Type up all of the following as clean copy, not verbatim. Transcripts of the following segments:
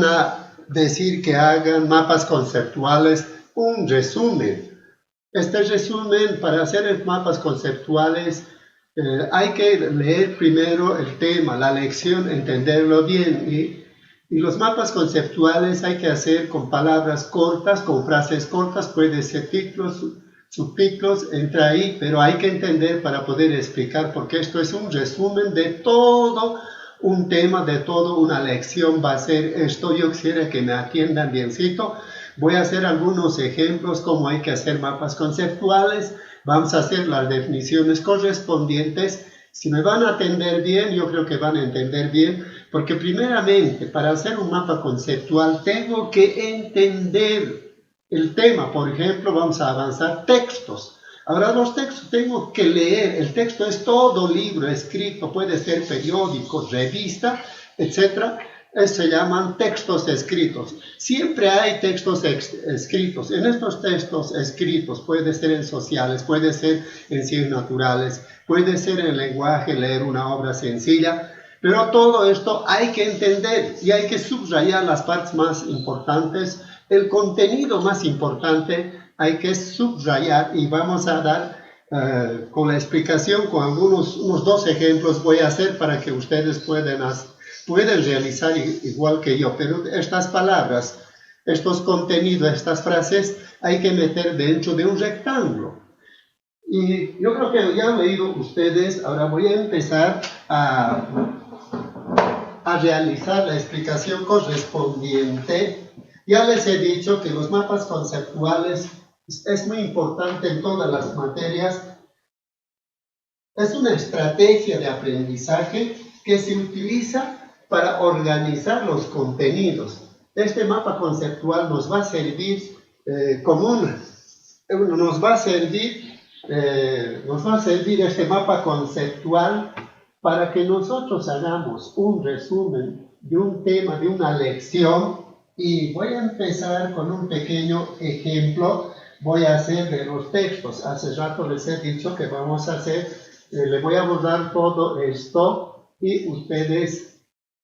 van a decir que hagan mapas conceptuales, un resumen. Este resumen, para hacer mapas conceptuales, hay que leer primero el tema, la lección, entenderlo bien. Y los mapas conceptuales hay que hacer con palabras cortas, con frases cortas, puede ser títulos, subtítulos, entra ahí, pero hay que entender para poder explicar, porque esto es un resumen de todo un tema, de toda una lección. Va a ser esto. Yo quisiera que me atiendan biencito. Voy a hacer algunos ejemplos cómo hay que hacer mapas conceptuales. Vamos a hacer las definiciones correspondientes. Si me van a atender bien, yo creo que van a entender bien, porque primeramente, para hacer un mapa conceptual, tengo que entender el tema. Por ejemplo, vamos a avanzar textos. Ahora los textos tengo que leer. El texto es todo libro escrito, puede ser periódico, revista, etc. Se llaman textos escritos. Siempre hay textos escritos. En estos textos escritos, puede ser en sociales, puede ser en ciencias naturales, puede ser en lenguaje, leer una obra sencilla, pero todo esto hay que entender y hay que subrayar las partes más importantes. El contenido más importante hay que subrayar, y vamos a dar con la explicación, con unos dos ejemplos voy a hacer para que ustedes puedan realizar igual que yo. Pero estas palabras, estos contenidos, estas frases hay que meter dentro de un rectángulo. Y yo creo que ya han leído ustedes. Ahora voy a empezar a realizar la explicación correspondiente. Ya les he dicho que los mapas conceptuales es muy importante en todas las materias. Es una estrategia de aprendizaje que se utiliza para organizar los contenidos. Este mapa conceptual nos va a servir nos va a servir este mapa conceptual para que nosotros hagamos un resumen de un tema, de una lección. Y voy a empezar con un pequeño ejemplo. Voy a hacer de los textos. Hace rato les he dicho que vamos a hacer, le voy a borrar todo esto y ustedes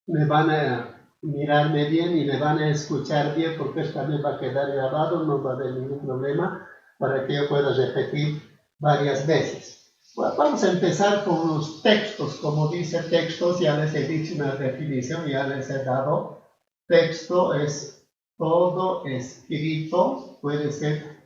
me van a mirarme bien y me van a escuchar bien, porque esto también va a quedar grabado, no va a haber ningún problema, para que yo pueda repetir varias veces. Bueno, vamos a empezar con los textos. Como dice textos, ya les he dicho una definición, ya les he dado. Texto es todo escrito, puede ser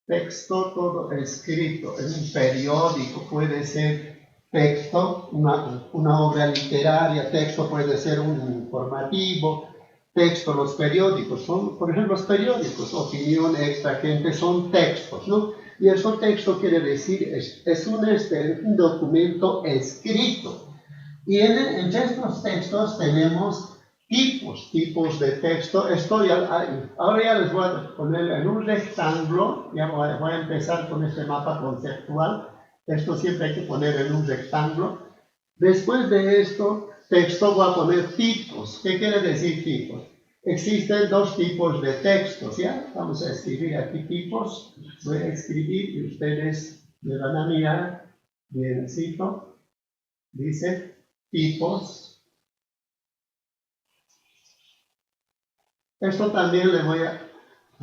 texto todo escrito. En un periódico puede ser texto, una obra literaria. Texto puede ser un informativo. Texto, los periódicos son, por ejemplo, los periódicos, Opinión, Extra, Gente, son textos, ¿no? Y eso texto quiere decir, es un documento escrito. Y entre estos textos tenemos tipos de texto. Ahora ya les voy a poner en un rectángulo. Ya voy a empezar con este mapa conceptual. Esto siempre hay que poner en un rectángulo. Después de esto, texto, voy a poner tipos. ¿Qué quiere decir tipos? Existen dos tipos de textos, ¿ya? Vamos a escribir aquí tipos. Voy a escribir y ustedes me van a mirar biencito. Dice tipos. Esto también voy a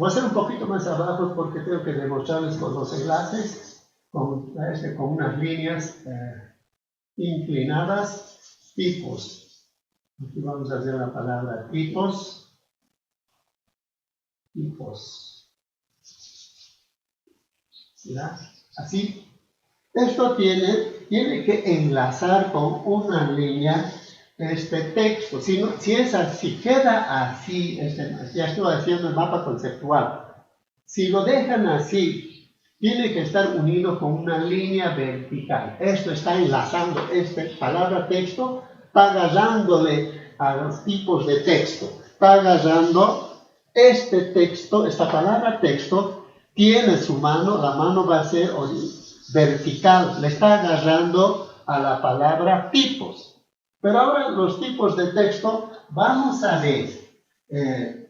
hacer un poquito más abajo, porque tengo que demostrarles con los enlaces, con unas líneas inclinadas. Tipos. Aquí vamos a hacer la palabra tipos. ¿Ya? Así. Esto tiene que enlazar con una línea este texto. Si es así, queda así, ya estoy haciendo el mapa conceptual. Si lo dejan así, tiene que estar unido con una línea vertical. Esto está enlazando, esta palabra texto está agarrándole a los tipos de texto. Está agarrando este texto, esta palabra texto, tiene su mano, la mano va a ser vertical, le está agarrando a la palabra tipos. Pero ahora los tipos de texto, vamos a ver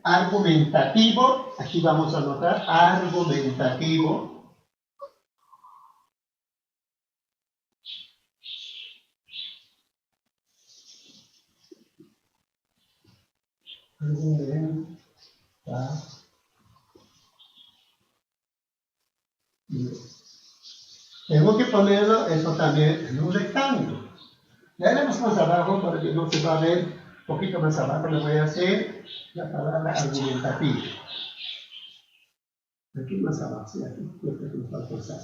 argumentativo. Aquí vamos a anotar argumentativo. Argumentativo. Tengo que ponerlo eso también en un rectángulo. Ya iremos más abajo para que no se va a ver. Un poquito más abajo le voy a hacer la palabra argumentativo. Aquí más abajo, sí, aquí creo que nos va a pasar.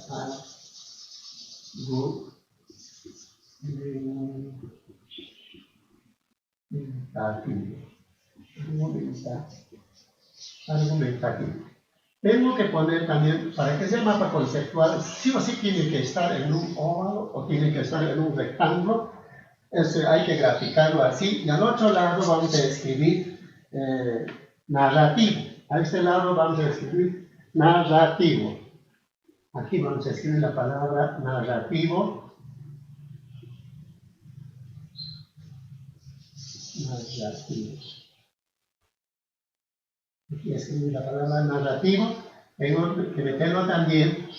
Argumentativo. Tengo que poner también, para que sea mapa conceptual, sí o sí tiene que estar en un óvalo o tiene que estar en un rectángulo. Hay que graficarlo así. Y al otro lado vamos a escribir narrativo. A este lado vamos a escribir narrativo. Aquí vamos a escribir la palabra narrativo. Narrativo. Aquí escribir la palabra narrativo. Tengo que meterlo también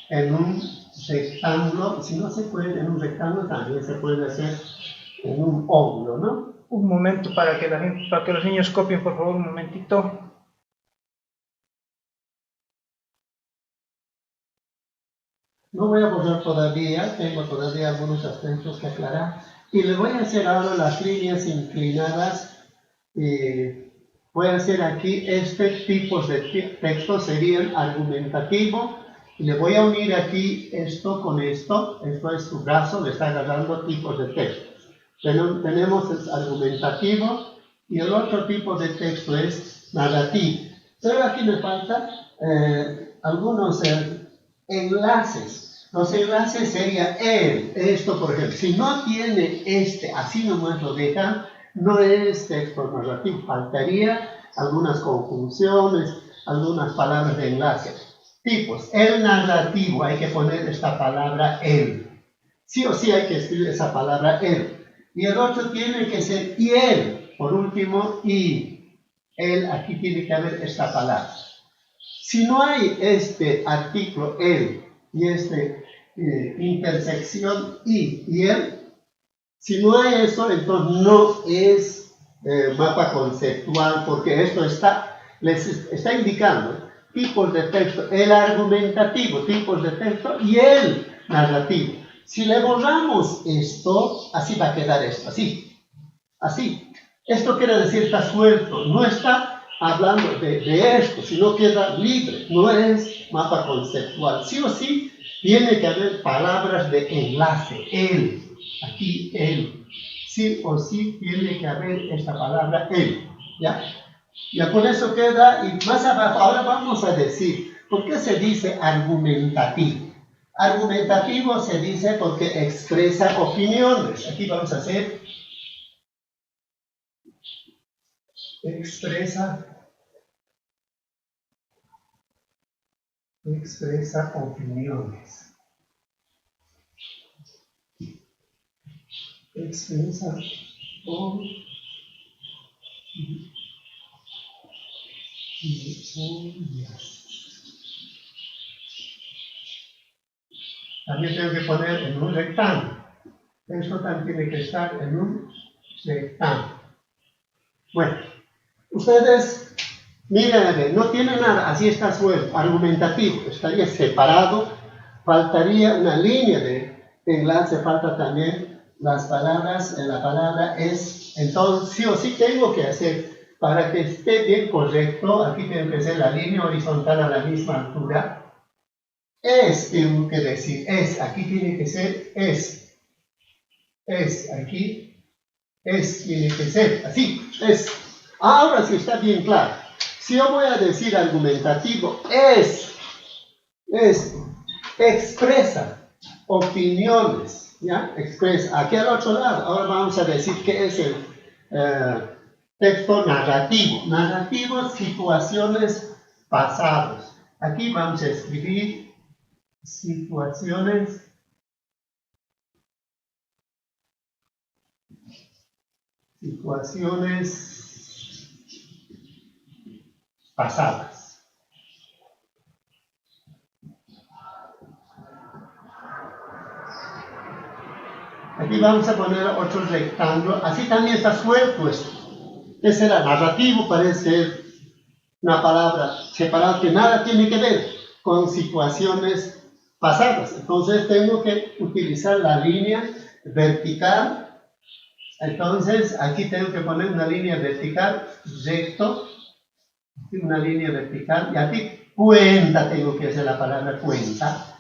en un rectángulo. Si no se puede en un rectángulo, también se puede hacer en un óvulo, ¿no? Un momento para que los niños copien, por favor, un momentito. No voy a borrar todavía, tengo todavía algunos aspectos que aclarar. Y le voy a hacer ahora las líneas inclinadas. Voy a hacer aquí este tipo de texto, serían argumentativo. Y le voy a unir aquí esto con esto. Esto es su brazo, le está agarrando tipos de texto. Tenemos el argumentativo y el otro tipo de texto es narrativo. Pero aquí me faltan algunos enlaces. Los enlaces sería esto por ejemplo. Si no tiene así nomás lo dejan, no es texto narrativo. Faltaría algunas conjunciones, algunas palabras de enlace. Tipos. El narrativo, hay que poner esta palabra el. Sí o sí hay que escribir esa palabra el. Y el otro tiene que ser y él. Por último, y. Él, aquí tiene que haber esta palabra. Si no hay este artículo él y intersección y él, si no hay eso, entonces no es mapa conceptual, porque esto les está indicando tipos de texto, el argumentativo, tipos de texto y el narrativo. Si le borramos esto, así va a quedar esto, así. Así. Esto quiere decir está suelto, no está hablando de esto, sino queda libre, no es mapa conceptual. Sí o sí tiene que haber palabras de enlace, él, aquí él. Sí o sí tiene que haber esta palabra él, ¿ya? Ya con eso queda, y más abajo, ahora vamos a decir, ¿por qué se dice argumentativo? Argumentativo se dice porque expresa opiniones. Aquí vamos a hacer expresa opiniones. Expresa opiniones. También tengo que poner en un rectángulo. Esto también tiene que estar en un rectángulo. Bueno, ustedes miren, no tiene nada, así está suelto, argumentativo, estaría separado, faltaría una línea de enlace, falta también las palabras, la palabra es, entonces sí o sí tengo que hacer, para que esté bien correcto, aquí tiene que ser la línea horizontal a la misma altura, tengo que decir, aquí tiene que ser aquí, tiene que ser, así, Ahora sí está bien claro. Si yo voy a decir argumentativo, expresa opiniones, ¿ya? Expresa. Aquí al otro lado, ahora vamos a decir qué es el texto narrativo. Narrativo, situaciones pasadas. Aquí vamos a escribir situaciones pasadas. Aquí vamos a poner otro rectángulo, así también está suelto esto. ¿Qué será? Narrativo parece ser una palabra separada que nada tiene que ver con situaciones pasadas. Entonces tengo que utilizar la línea vertical. Entonces aquí tengo que poner una línea vertical, recto, una línea vertical, y aquí cuenta tengo que hacer la palabra cuenta.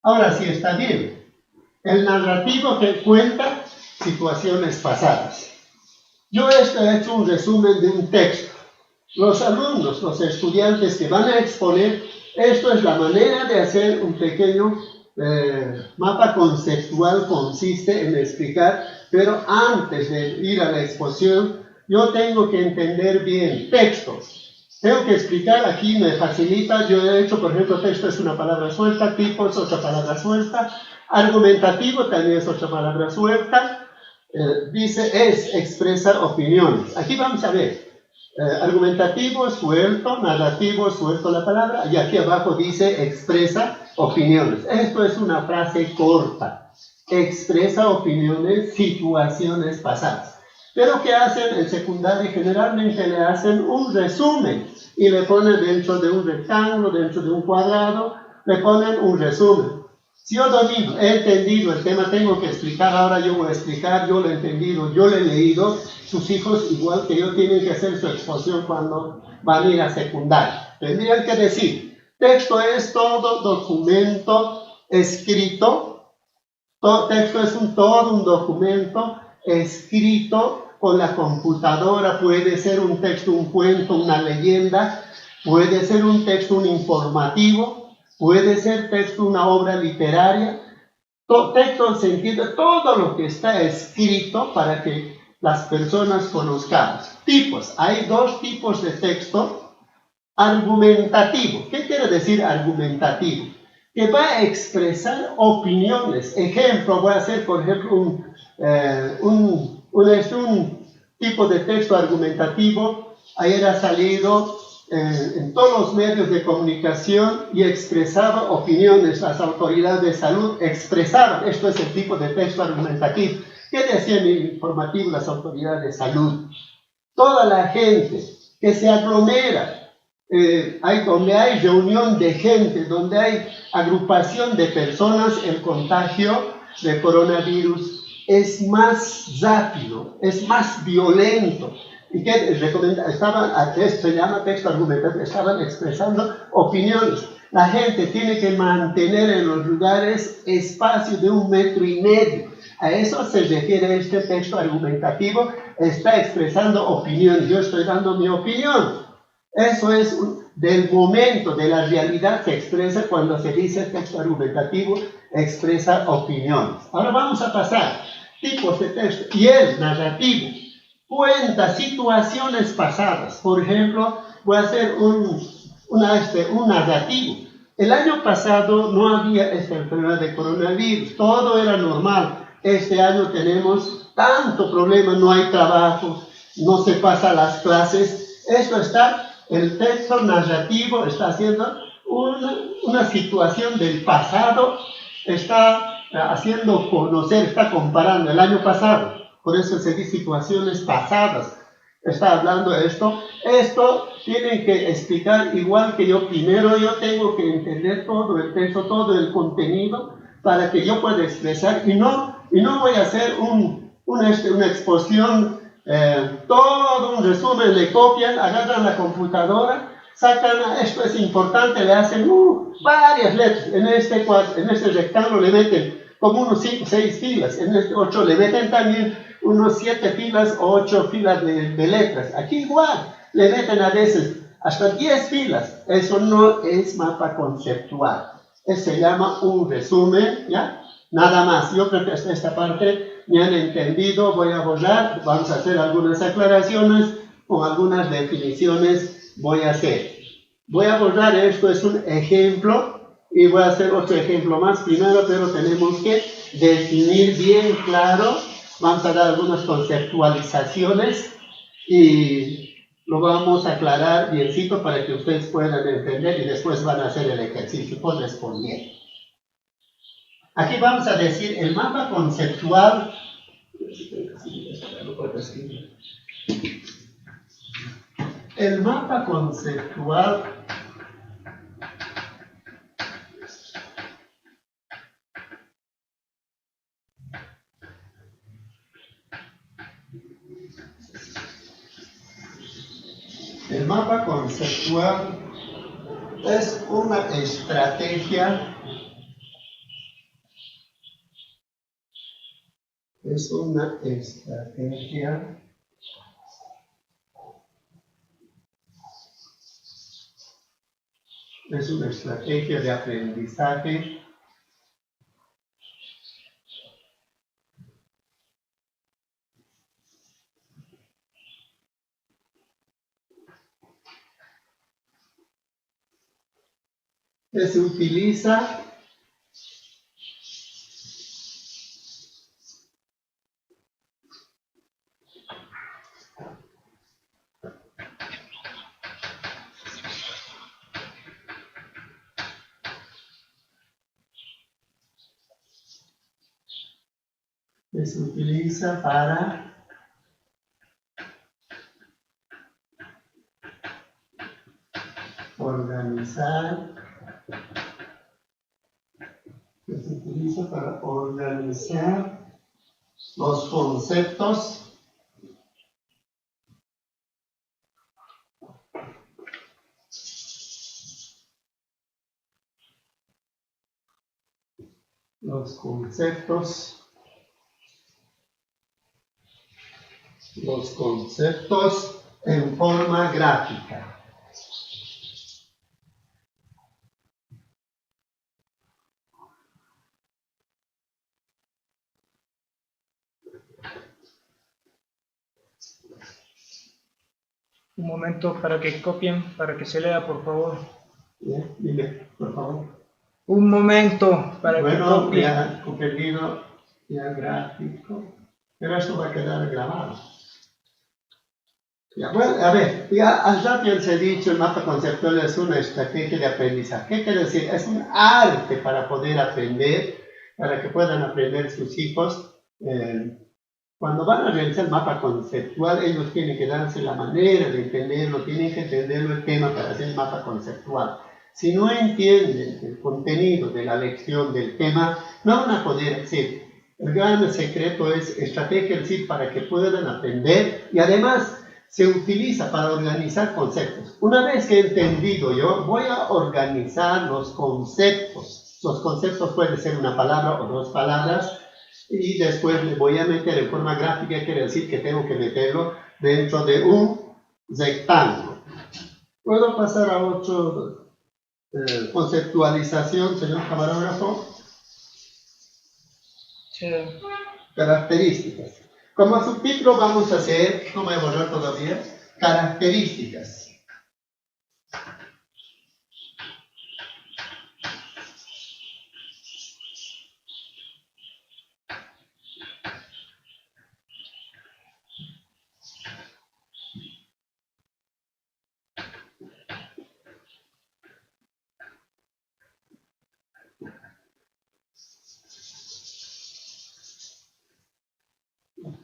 Ahora sí está bien. El narrativo que cuenta situaciones pasadas. Yo he hecho un resumen de un texto. Los alumnos, los estudiantes que van a exponer, esto es la manera de hacer un pequeño mapa conceptual, consiste en explicar, pero antes de ir a la exposición, yo tengo que entender bien textos. Tengo que explicar, aquí me facilita, yo he hecho, por ejemplo, texto es una palabra suelta, tipo es otra palabra suelta, argumentativo también es otra palabra suelta, dice es expresar opiniones. Aquí vamos a ver. Argumentativo, suelto, narrativo, suelto la palabra, y aquí abajo dice expresa opiniones. Esto es una frase corta. Expresa opiniones, situaciones pasadas. Pero ¿qué hacen en secundaria? Generalmente le hacen un resumen y le ponen dentro de un rectángulo, dentro de un cuadrado, le ponen un resumen. Si yo domino, he entendido el tema, tengo que explicar, ahora yo voy a explicar, yo lo he entendido, yo lo he leído, sus hijos, igual que yo, tienen que hacer su exposición cuando van a ir a secundaria. Tendrían que decir, texto es todo documento escrito, texto es todo un documento escrito con la computadora, puede ser un texto, un cuento, una leyenda, puede ser un texto, un informativo, puede ser texto, una obra literaria, texto en sentido de todo lo que está escrito para que las personas conozcamos. Tipos, hay dos tipos de texto. Argumentativo, ¿qué quiere decir argumentativo? Que va a expresar opiniones. Ejemplo, voy a hacer, por ejemplo, un tipo de texto argumentativo. Ayer ha salido en todos los medios de comunicación y expresaba opiniones. Las autoridades de salud expresaron, esto es el tipo de texto argumentativo. ¿Qué decían en el informativo las autoridades de salud? Toda la gente que se aglomera, donde hay reunión de gente, donde hay agrupación de personas, el contagio de coronavirus es más rápido, es más violento. ¿Y qué recomienda? Se llama texto argumentativo, estaban expresando opiniones. La gente tiene que mantener en los lugares espacio de 1,5 metros. A eso se refiere este texto argumentativo, está expresando opiniones. Yo estoy dando mi opinión. Eso es del momento, de la realidad se expresa cuando se dice texto argumentativo, expresa opiniones. Ahora vamos a pasar tipos de texto. Y el narrativo cuenta situaciones pasadas. Por ejemplo, voy a hacer un narrativo. El año pasado no había esta enfermedad de coronavirus, todo era normal. Este año tenemos tanto problema, no hay trabajo, no se pasan las clases. Esto está, el texto narrativo está haciendo una situación del pasado, está haciendo conocer, está comparando el año pasado. Por eso se dice situaciones pasadas. Está hablando de esto. Esto tienen que explicar igual que yo. Primero yo tengo que entender todo el texto, todo el contenido, para que yo pueda expresar. Y no voy a hacer una exposición, todo un resumen, le copian, agarran la computadora, sacan, esto es importante, le hacen varias letras. En este rectángulo le meten como unos 5, 6 filas. En este 8 le meten también unos 7 filas o 8 filas de letras. Aquí igual, le meten a veces hasta 10 filas. Eso no es mapa conceptual. Eso se llama un resumen, ¿ya? Nada más. Yo creo que hasta esta parte me han entendido. Voy a borrar, vamos a hacer algunas aclaraciones con algunas definiciones voy a hacer. Voy a borrar, esto es un ejemplo. Y voy a hacer otro ejemplo más primero, pero tenemos que definir bien claro. Vamos a dar algunas conceptualizaciones y lo vamos a aclarar biencito para que ustedes puedan entender y después van a hacer el ejercicio correspondiente. Aquí vamos a decir el mapa conceptual. El mapa conceptual es una estrategia. Es una estrategia de aprendizaje que se utiliza para organizar, los conceptos en forma gráfica. Un momento para que copien, para que se lea, por favor. Bien, dime, por favor. Un momento para que copien. Ya Cupertino, ya gráfico, pero esto va a quedar grabado. Ya, bueno, a ver, ya les he dicho, el mapa conceptual es una estrategia de aprendizaje. ¿Qué quiere decir? Es un arte para poder aprender, para que puedan aprender sus hijos. Cuando van a realizar el mapa conceptual, ellos tienen que darse la manera de entenderlo, tienen que entenderlo el tema para hacer el mapa conceptual. Si no entienden el contenido de la lección del tema, no van a poder hacer. El gran secreto es estrategia en sí para que puedan aprender y además se utiliza para organizar conceptos. Una vez que he entendido yo, voy a organizar los conceptos. Los conceptos pueden ser una palabra o dos palabras y después le voy a meter en forma gráfica, quiere decir que tengo que meterlo dentro de un rectángulo. ¿Puedo pasar a otro conceptualización, señor camarógrafo? Sí. Características. Como subtítulo vamos a hacer, no voy a borrar todavía, características.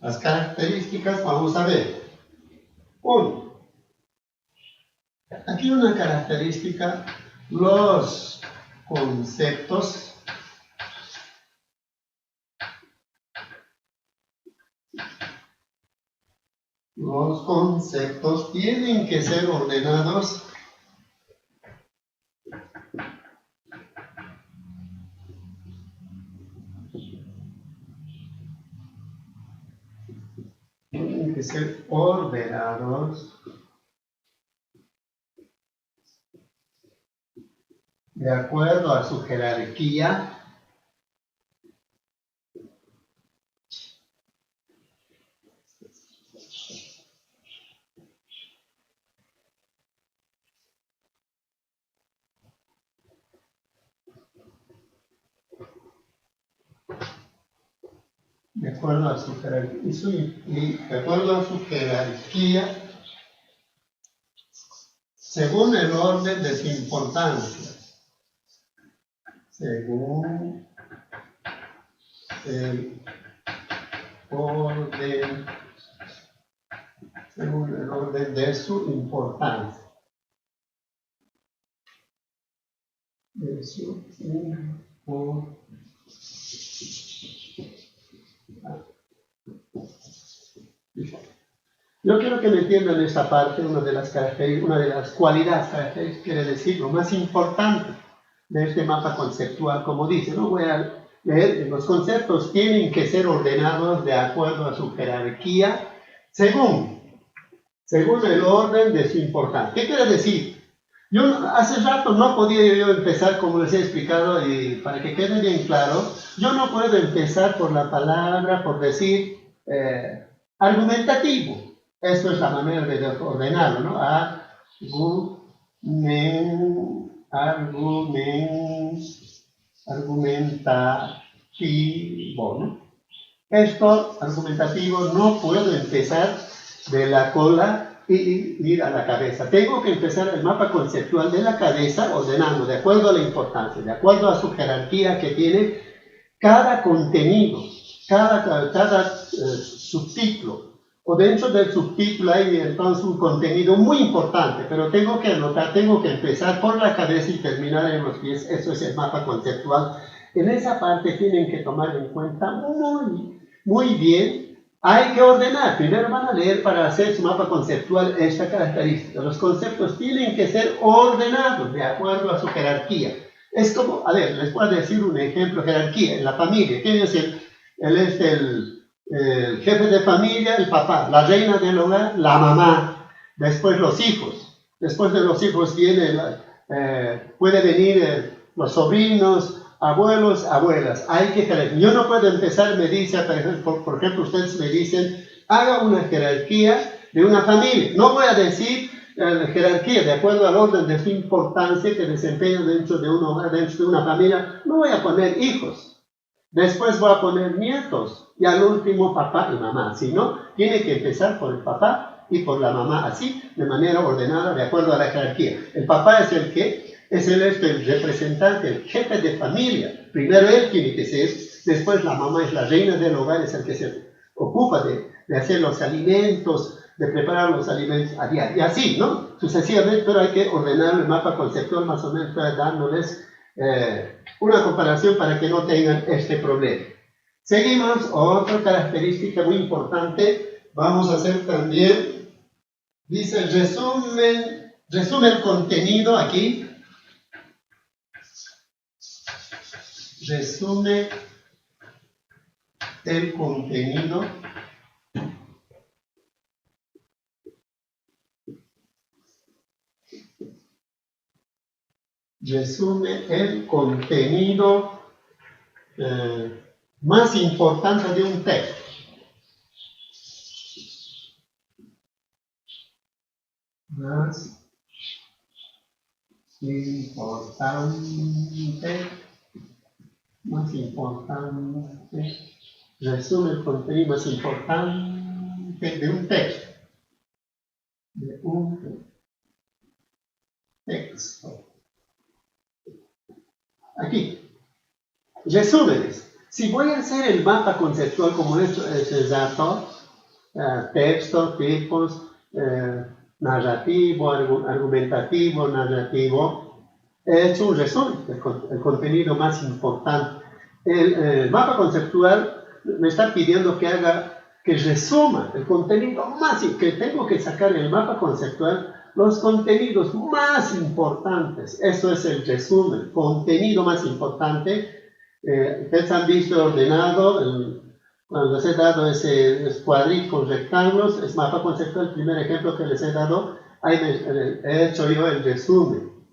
Las características vamos a ver. 1. Aquí una característica, los conceptos tienen que ser ordenados de acuerdo a su jerarquía según el orden de su importancia. Según el orden según el orden de su importancia. De su importancia. Yo quiero que me entiendan esta parte, una de las cualidades características, quiere decir lo más importante de este mapa conceptual, como dice, no voy a leer, los conceptos tienen que ser ordenados de acuerdo a su jerarquía, según el orden de su importancia. ¿Qué quiere decir? Yo hace rato no podía yo empezar, como les he explicado, y para que quede bien claro, yo no puedo empezar por la palabra, por decir, argumentativo. Esto es la manera de ordenarlo, ¿no? Argumentativo, ¿no? Esto, argumentativo, no puedo empezar de la cola y ir a la cabeza. Tengo que empezar el mapa conceptual de la cabeza, ordenando de acuerdo a la importancia, de acuerdo a su jerarquía que tiene cada contenido, cada subtítulo. O dentro del subtítulo hay entonces un contenido muy importante, pero tengo que anotar, tengo que empezar por la cabeza y terminar en los pies. Eso es el mapa conceptual. En esa parte tienen que tomar en cuenta muy bien. Hay que ordenar. Primero van a leer para hacer su mapa conceptual esta característica. Los conceptos tienen que ser ordenados de acuerdo a su jerarquía. Es como, a ver, les puedo decir un ejemplo, jerarquía en la familia. ¿Quién es el jefe de familia? El papá. La reina del hogar, la mamá. Después los hijos. Después de los hijos puede venir los sobrinos, abuelos, abuelas. Yo no puedo empezar, me dice, por ejemplo, ustedes me dicen, haga una jerarquía de una familia. No voy a decir jerarquía de acuerdo al orden de su importancia que desempeña dentro de un hogar, dentro de una familia. No voy a poner hijos. Después voy a poner nietos. Y al último, papá y mamá. Si no, tiene que empezar por el papá y por la mamá, así, de manera ordenada, de acuerdo a la jerarquía. El papá es el representante, el jefe de familia. Primero él tiene que ser, después la mamá es la reina del hogar, es el que se ocupa de hacer los alimentos, de preparar los alimentos a diario. Y así, ¿no? Sucesivamente, pero hay que ordenar el mapa conceptual más o menos para dándoles una comparación para que no tengan este problema. Seguimos, otra característica muy importante, vamos a hacer también, dice, resume el contenido aquí, resume el contenido más importante de un texto. Más importante, resume el contenido más importante de un texto. Aquí, resúmenes. Si voy a hacer el mapa conceptual como es el dato, texto, tipos, narrativo, argumentativo, narrativo, he hecho un resumen, el contenido más importante. El mapa conceptual me está pidiendo que resuma el contenido más, que tengo que sacar en el mapa conceptual los contenidos más importantes. Eso es el resumen, contenido más importante. Ustedes han visto ordenado, cuando les he dado ese cuadrito con rectángulos, es mapa conceptual, el primer ejemplo que les he dado, ahí he hecho yo el resumen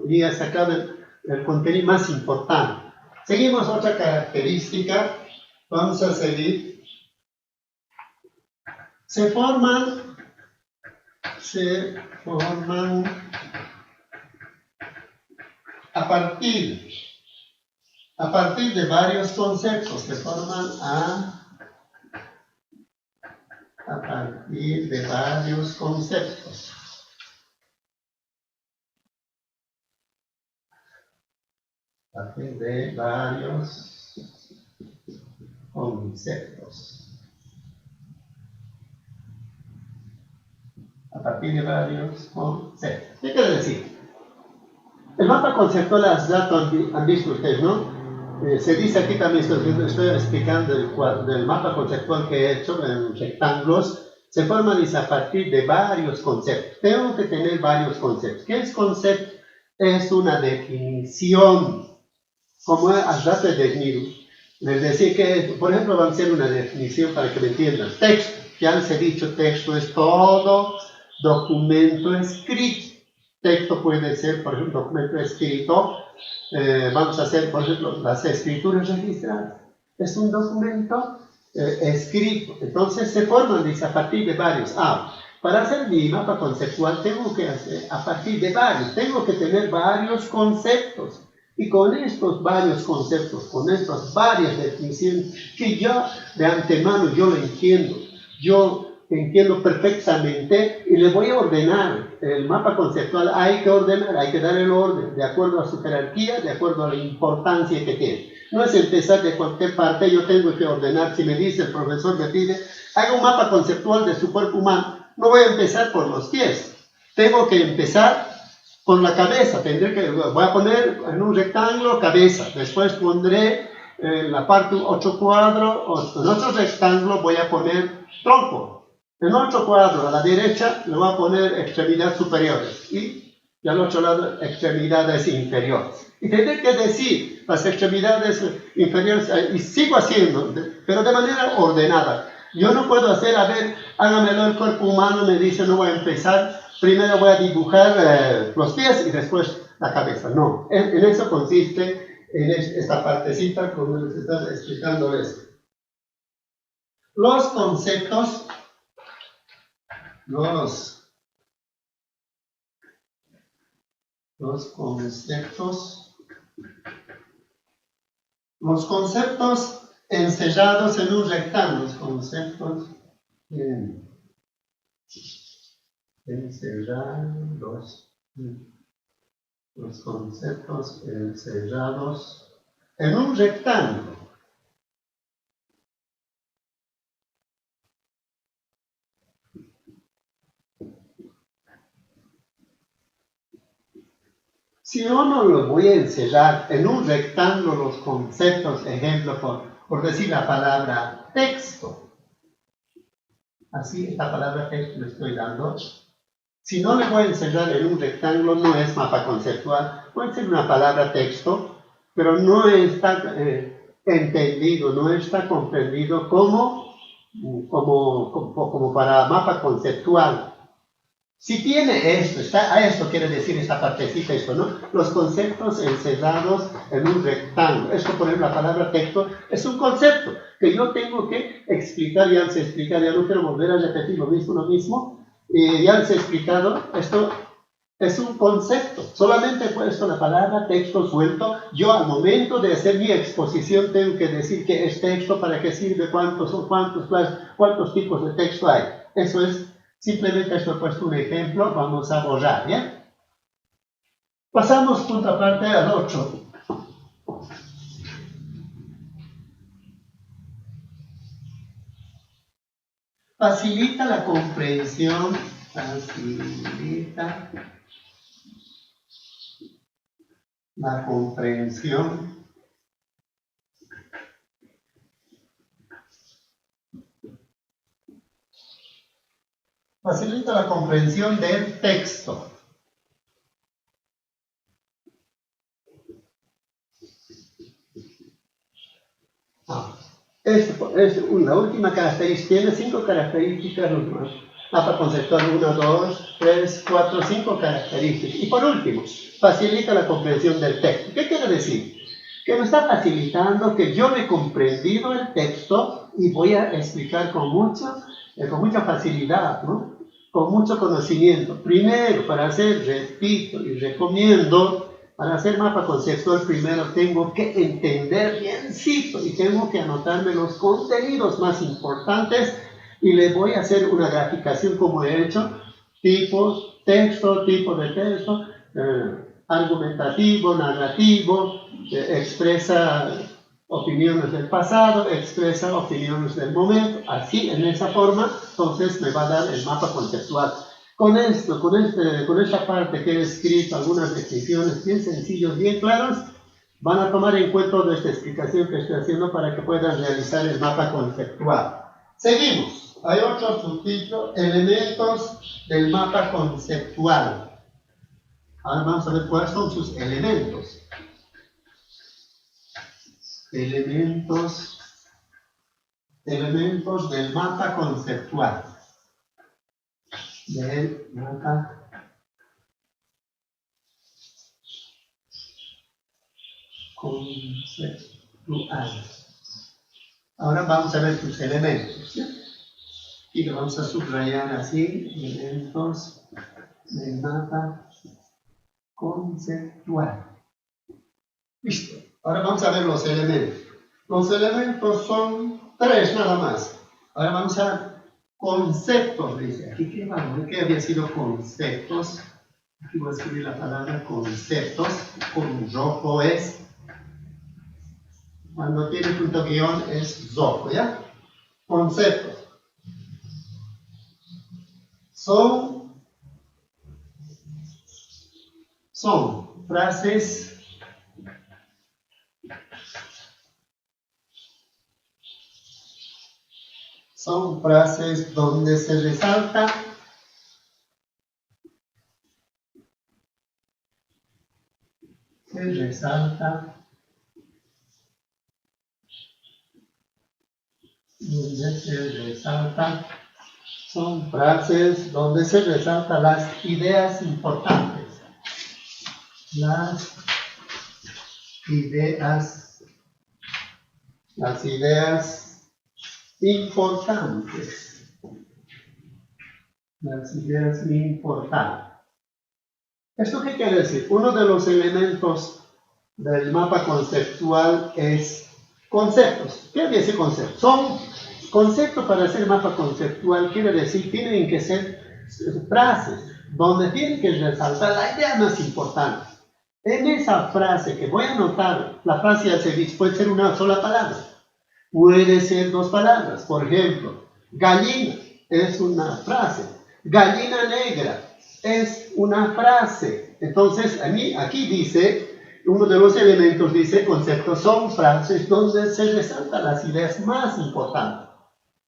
y he sacado el contenido más importante. Seguimos otra característica, vamos a seguir. Se forman a partir de varios conceptos, se forman a partir de varios conceptos. A partir de varios conceptos. partir de varios conceptos. ¿Qué quiere decir? El mapa conceptual han visto ustedes, ¿no? Se dice aquí también, estoy explicando del mapa conceptual que he hecho en rectángulos, se formaliza a partir de varios conceptos. Tengo que tener varios conceptos. ¿Qué es concepto? Es una definición, como al rato he definido. Les decía que, por ejemplo, vamos a hacer una definición para que me entiendan. Texto, ya les he dicho, texto es todo documento escrito. Texto puede ser, por ejemplo, documento escrito. Vamos a hacer, por ejemplo, las escrituras registradas. Es un documento escrito. Entonces se formaliza a partir de varios. Para hacer mi mapa conceptual tengo que hacer a partir de varios. Tengo que tener varios conceptos. Y con estos varios conceptos, con estas varias definiciones, que ya de antemano yo lo entiendo. Yo entiendo perfectamente y le voy a ordenar. El mapa conceptual hay que ordenar, hay que dar el orden de acuerdo a su jerarquía, de acuerdo a la importancia que tiene. No es empezar de cualquier parte, yo tengo que ordenar. Si me dice el profesor, me pide, haga un mapa conceptual de su cuerpo humano. No voy a empezar por los pies, tengo que empezar por la cabeza. Voy a poner en un rectángulo cabeza, después pondré en la parte 8 cuadros, en otro rectángulo voy a poner tronco. En otro cuadro a la derecha le voy a poner extremidades superiores y al otro lado extremidades inferiores. Y tendré que decir las extremidades inferiores y sigo haciendo, pero de manera ordenada. Yo no puedo hacer, a ver, hágamelo el cuerpo humano, me dice, no voy a empezar, primero voy a dibujar los pies y después la cabeza. No, en eso consiste en esta partecita como les estaba explicando esto. Los conceptos, los conceptos encerrados en un rectángulo, los conceptos encerrados, los conceptos encerrados en un rectángulo. Si yo no lo voy a encerrar en un rectángulo los conceptos, ejemplo, por decir la palabra texto, así esta palabra texto le estoy dando. Si no le voy a encerrar en un rectángulo, no es mapa conceptual. Puede ser una palabra texto, pero no está entendido, no está comprendido como para mapa conceptual. Si tiene esto, a esto quiere decir esta partecita, esto, ¿no? Los conceptos encerrados en un rectángulo. Esto, por ejemplo, la palabra texto es un concepto que yo tengo que explicar, ya les he explicado, ya no quiero volver a repetir lo mismo. Ya les he explicado, esto es un concepto. Solamente he puesto la palabra texto suelto. Yo al momento de hacer mi exposición tengo que decir que es texto, para qué sirve, cuántos tipos de texto hay. Eso es. Simplemente esto he puesto un ejemplo, vamos a borrar, ¿ya? Pasamos punto aparte al 8. Facilita la comprensión, facilita la comprensión del texto. La última característica, tiene 5 características, mapa conceptual 1, 2, 3, 4, 5 características. Y por último, facilita la comprensión del texto. ¿Qué quiere decir? Que me está facilitando que yo he comprendido el texto y voy a explicar con mucha facilidad, ¿no? Con mucho conocimiento. Primero, para hacer, repito y recomiendo, para hacer mapa conceptual, primero tengo que entender biencito y tengo que anotarme los contenidos más importantes y le voy a hacer una graficación como he hecho, tipos, texto, tipo de texto, argumentativo, narrativo, expresa opiniones del pasado, expresa opiniones del momento, así en esa forma, entonces me va a dar el mapa conceptual. Con esto, con esta parte que he escrito, algunas definiciones bien sencillas, bien claras, van a tomar en cuenta toda esta explicación que estoy haciendo para que puedan realizar el mapa conceptual. Seguimos. Hay otro subtítulo, elementos del mapa conceptual. Ahora vamos a ver cuáles son sus elementos. Elementos del mapa conceptual. Del mapa conceptual. Ahora vamos a ver sus elementos. ¿Sí? Y lo vamos a subrayar así, elementos del mapa conceptual. Listo. Ahora vamos a ver los elementos. Los elementos son 3 nada más. Ahora vamos a conceptos, dice. Aquí, ¿qué había sido conceptos? Aquí voy a escribir la palabra conceptos. Con rojo es. Cuando tiene punto guión es rojo, ¿ya? Conceptos. Son frases donde se resalta son frases donde se resaltan las ideas importantes. Las ideas importantes. Las ideas importantes. ¿Esto qué quiere decir? Uno de los elementos del mapa conceptual es conceptos. ¿Qué quiere decir conceptos? Son conceptos para hacer mapa conceptual, quiere decir, tienen que ser frases donde tienen que resaltar la idea más importante. En esa frase que voy a anotar, la frase al servicio puede ser una sola palabra, puede ser 2 palabras. Por ejemplo, gallina es una frase, gallina negra es una frase. Entonces, aquí dice, uno de los elementos dice conceptos son frases donde se resaltan las ideas más importantes.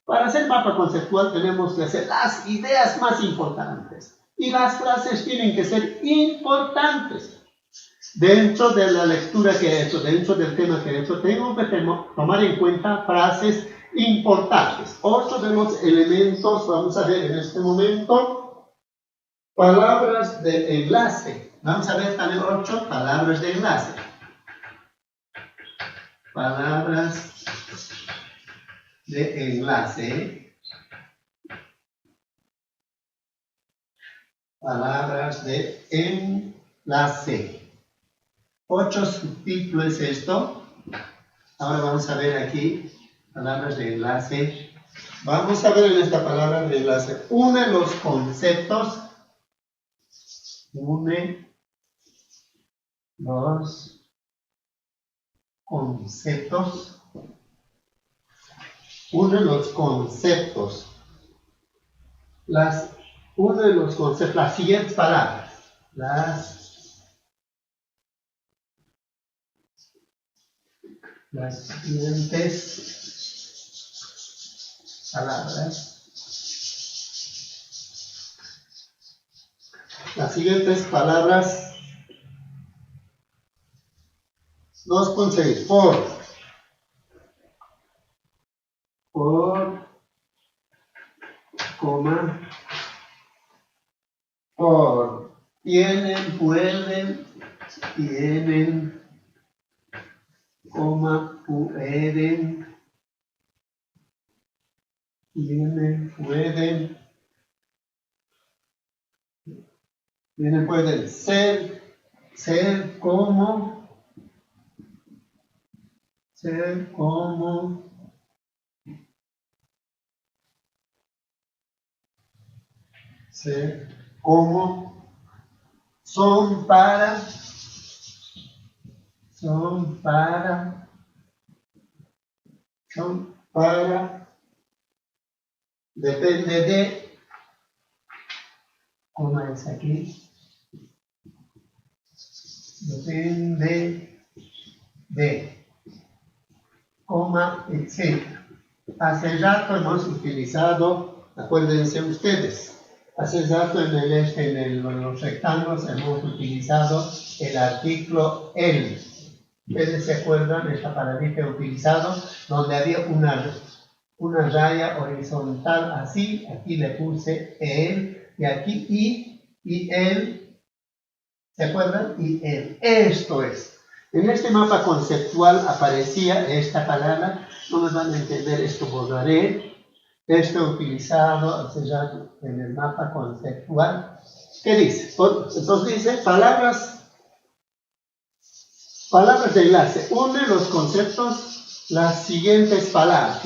Para hacer mapa conceptual tenemos que hacer las ideas más importantes. Y las frases tienen que ser importantes. Dentro de la lectura que he hecho, dentro del tema que he hecho, tengo que tomar en cuenta frases importantes. Otro de los elementos, vamos a ver en este momento, palabras de enlace. Vamos a ver también 8 palabras de enlace. Palabras de enlace. Palabras de enlace. 8 subtítulos es esto. Ahora vamos a ver aquí palabras de enlace. Vamos a ver en esta palabra de enlace. Une los conceptos. Une los conceptos. Une los conceptos. Une los conceptos. Las siguientes palabras. Las siguientes palabras. Las siguientes palabras los conseguir por, coma, por, tienen, pueden, coma, pueden, pueden ser como, son para, depende de, coma es aquí, depende de, coma, etc. Hace rato hemos utilizado, acuérdense ustedes, hace rato en los rectángulos hemos utilizado el artículo el. Ustedes se acuerdan, esta palabrita he utilizado, donde había una raya horizontal así, aquí le puse el, y aquí y el, ¿se acuerdan? Y el, esto es. En este mapa conceptual aparecía esta palabra, no me van a entender, esto borraré, esto utilizado en el mapa conceptual. ¿Qué dice? Entonces dice, palabras de enlace, une los conceptos, las siguientes palabras,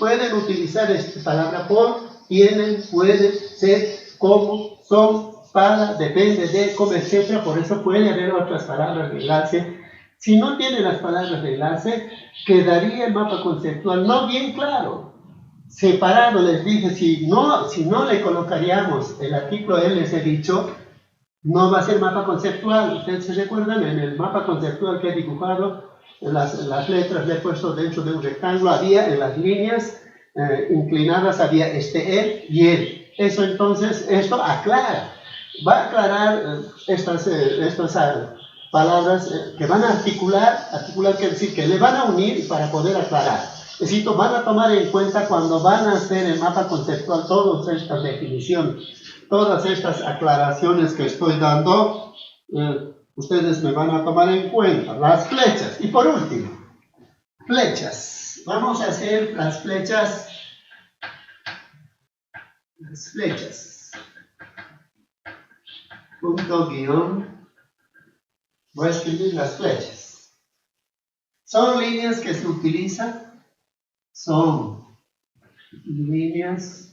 Pueden utilizar esta palabra por, tienen, puede, ser, como, son, para, depende de, como, etc. Por eso puede haber otras palabras de enlace. Si no tiene las palabras de enlace, quedaría el mapa conceptual no bien claro. Separado, les dije, si no le colocaríamos el artículo L, les he dicho, no va a ser mapa conceptual. Ustedes se recuerdan, en el mapa conceptual que he dibujado, las letras le he puesto dentro de un rectángulo, había en las líneas inclinadas, había el y el. Eso entonces, esto aclara, va a aclarar estas palabras que van a articular quiere decir que le van a unir para poder aclarar. Necesito, van a tomar en cuenta cuando van a hacer el mapa conceptual todas estas definiciones. Todas estas aclaraciones que estoy dando, ustedes me van a tomar en cuenta. Las flechas. Y por último, flechas. Vamos a hacer las flechas. Punto guión. Voy a escribir las flechas. Son líneas que se utilizan. Son líneas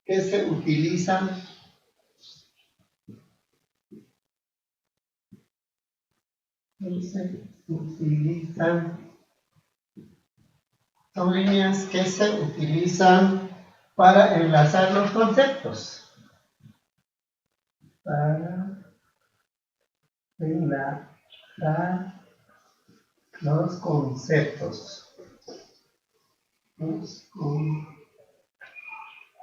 que se utilizan son líneas que se utilizan para enlazar los conceptos. Para enlazar los conceptos.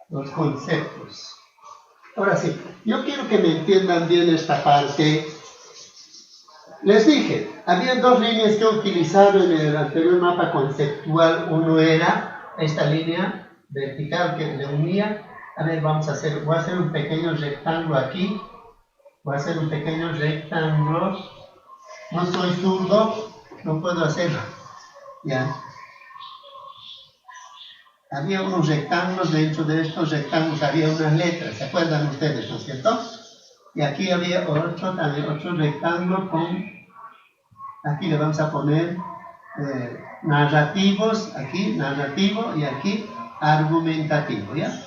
Los conceptos. Ahora sí, yo quiero que me entiendan bien esta parte. Les dije, había dos líneas que he utilizado en el anterior mapa conceptual. Uno era esta línea vertical que le unía. A ver, voy a hacer un pequeño rectángulo aquí. Voy a hacer un pequeño rectángulo. No soy zurdo, no puedo hacerlo. Ya. Había unos rectángulos, dentro de estos rectángulos había unas letras, ¿se acuerdan ustedes, no es cierto? Y aquí había otro rectángulo con, aquí le vamos a poner narrativos, aquí narrativo y aquí argumentativo, ¿ya?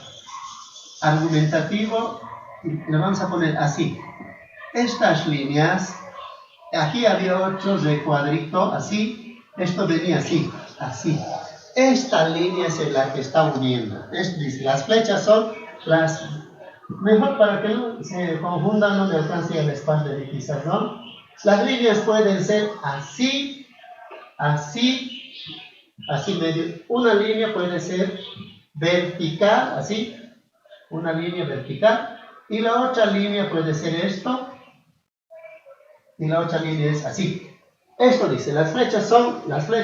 Argumentativo, y le vamos a poner así. Estas líneas, aquí había otro recuadrito, así, esto venía así, así. Esta línea es la que está uniendo. Las flechas son las... Mejor para que no se confundan, no me alcance el espacio de quizás, ¿no? Las líneas pueden ser así, así, así medio. Una línea puede ser vertical, así. Una línea vertical. Y la otra línea puede ser esto. Y la otra línea es así. Esto dice, las flechas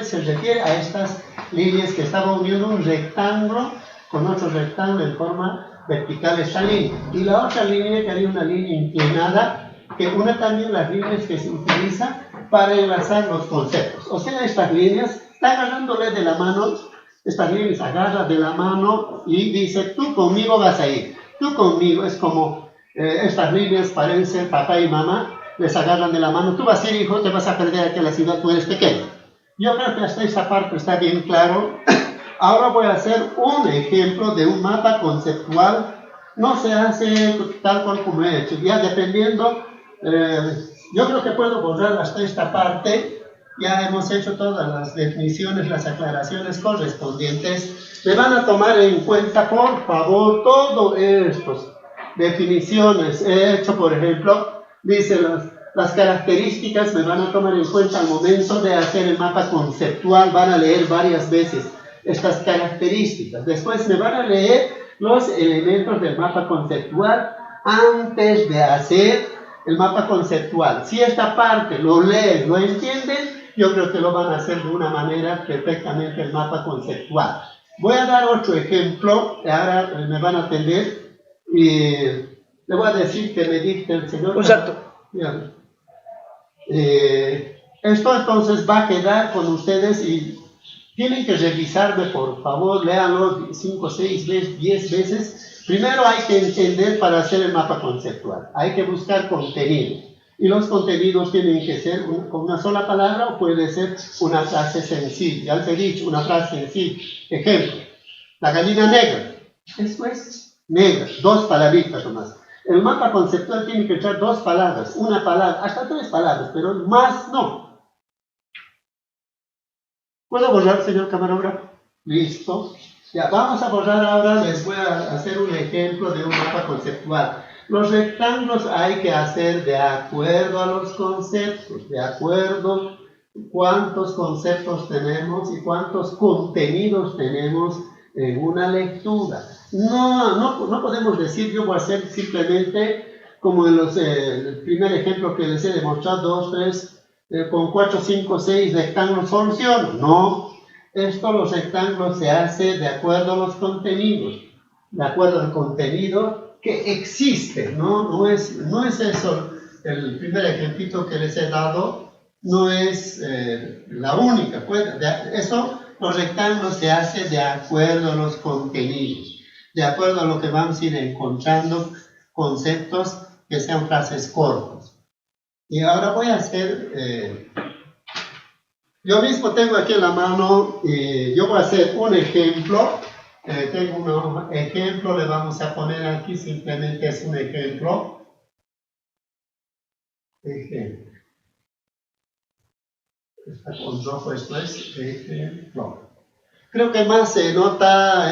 se refiere a estas líneas que estaban uniendo un rectángulo con otro rectángulo en forma vertical, esta línea. Y la otra línea que haría una línea inclinada, que une también las líneas que se utilizan para enlazar los conceptos. O sea, estas líneas, está agarrándole de la mano, estas líneas agarra de la mano y dice, tú conmigo vas a ir, tú conmigo. Es como estas líneas parecen ser papá y mamá. Les agarran de la mano, tú vas a ir, hijo, te vas a perder aquí en la ciudad, tú eres pequeño. Yo creo que hasta esta parte está bien claro. Ahora voy a hacer un ejemplo de un mapa conceptual. No se hace tal cual como he hecho, ya dependiendo, yo creo que puedo borrar hasta esta parte, ya hemos hecho todas las definiciones, las aclaraciones correspondientes. Me van a tomar en cuenta, por favor, todas estas definiciones. He hecho, por ejemplo, dice las características, me van a tomar en cuenta al momento de hacer el mapa conceptual. Van a leer varias veces estas características. Después me van a leer los elementos del mapa conceptual antes de hacer el mapa conceptual. Si esta parte lo leen, lo entienden, yo creo que lo van a hacer de una manera perfectamente el mapa conceptual. Voy a dar otro ejemplo, ahora me van a atender y le voy a decir que me dicte el señor. Exacto. Esto entonces va a quedar con ustedes y tienen que revisarme, por favor, léanlo 5, 6 veces, 10 veces. Primero hay que entender para hacer el mapa conceptual. Hay que buscar contenido. Y los contenidos tienen que ser con una sola palabra o puede ser una frase sencilla. Ya les he dicho, una frase sencilla. Ejemplo, la gallina negra. Eso es negra. 2 palabritas nomás. El mapa conceptual tiene que echar 2 palabras, una palabra, hasta 3 palabras, pero más no. ¿Puedo borrar, señor camarógrafo? Listo. Ya, vamos a borrar ahora, les voy a hacer un ejemplo de un mapa conceptual. Los rectángulos hay que hacer de acuerdo a los conceptos, de acuerdo cuántos conceptos tenemos y cuántos contenidos tenemos en una lectura. No podemos decir, yo voy a hacer simplemente como en el primer ejemplo que les he demostrado, 2, 3, con 4, 5, 6 rectángulos soluciono. No, los rectángulos se hacen de acuerdo a los contenidos, de acuerdo al contenido que existe, no es eso, el primer ejemplito que les he dado, no es la única, los rectángulos se hacen de acuerdo a los contenidos, de acuerdo a lo que vamos a ir encontrando, conceptos que sean frases cortas. Y ahora voy a hacer, yo mismo tengo aquí en la mano, yo voy a hacer un ejemplo, tengo un ejemplo, le vamos a poner aquí, simplemente es un ejemplo. Está con rojo, esto es ejemplo. Creo que más se nota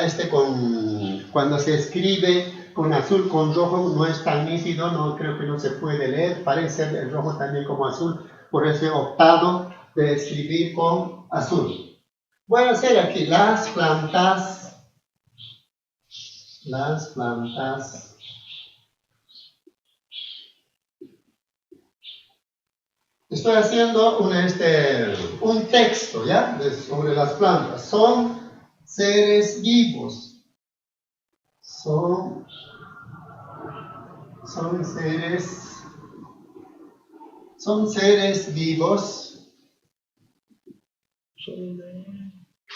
cuando se escribe con azul, con rojo, no es tan nítido, no creo que no se puede leer, parece el rojo también como azul, por eso he optado de escribir con azul. Voy a hacer aquí las plantas. Estoy haciendo un texto, ¿ya? Sobre las plantas. Son seres vivos. Son seres vivos.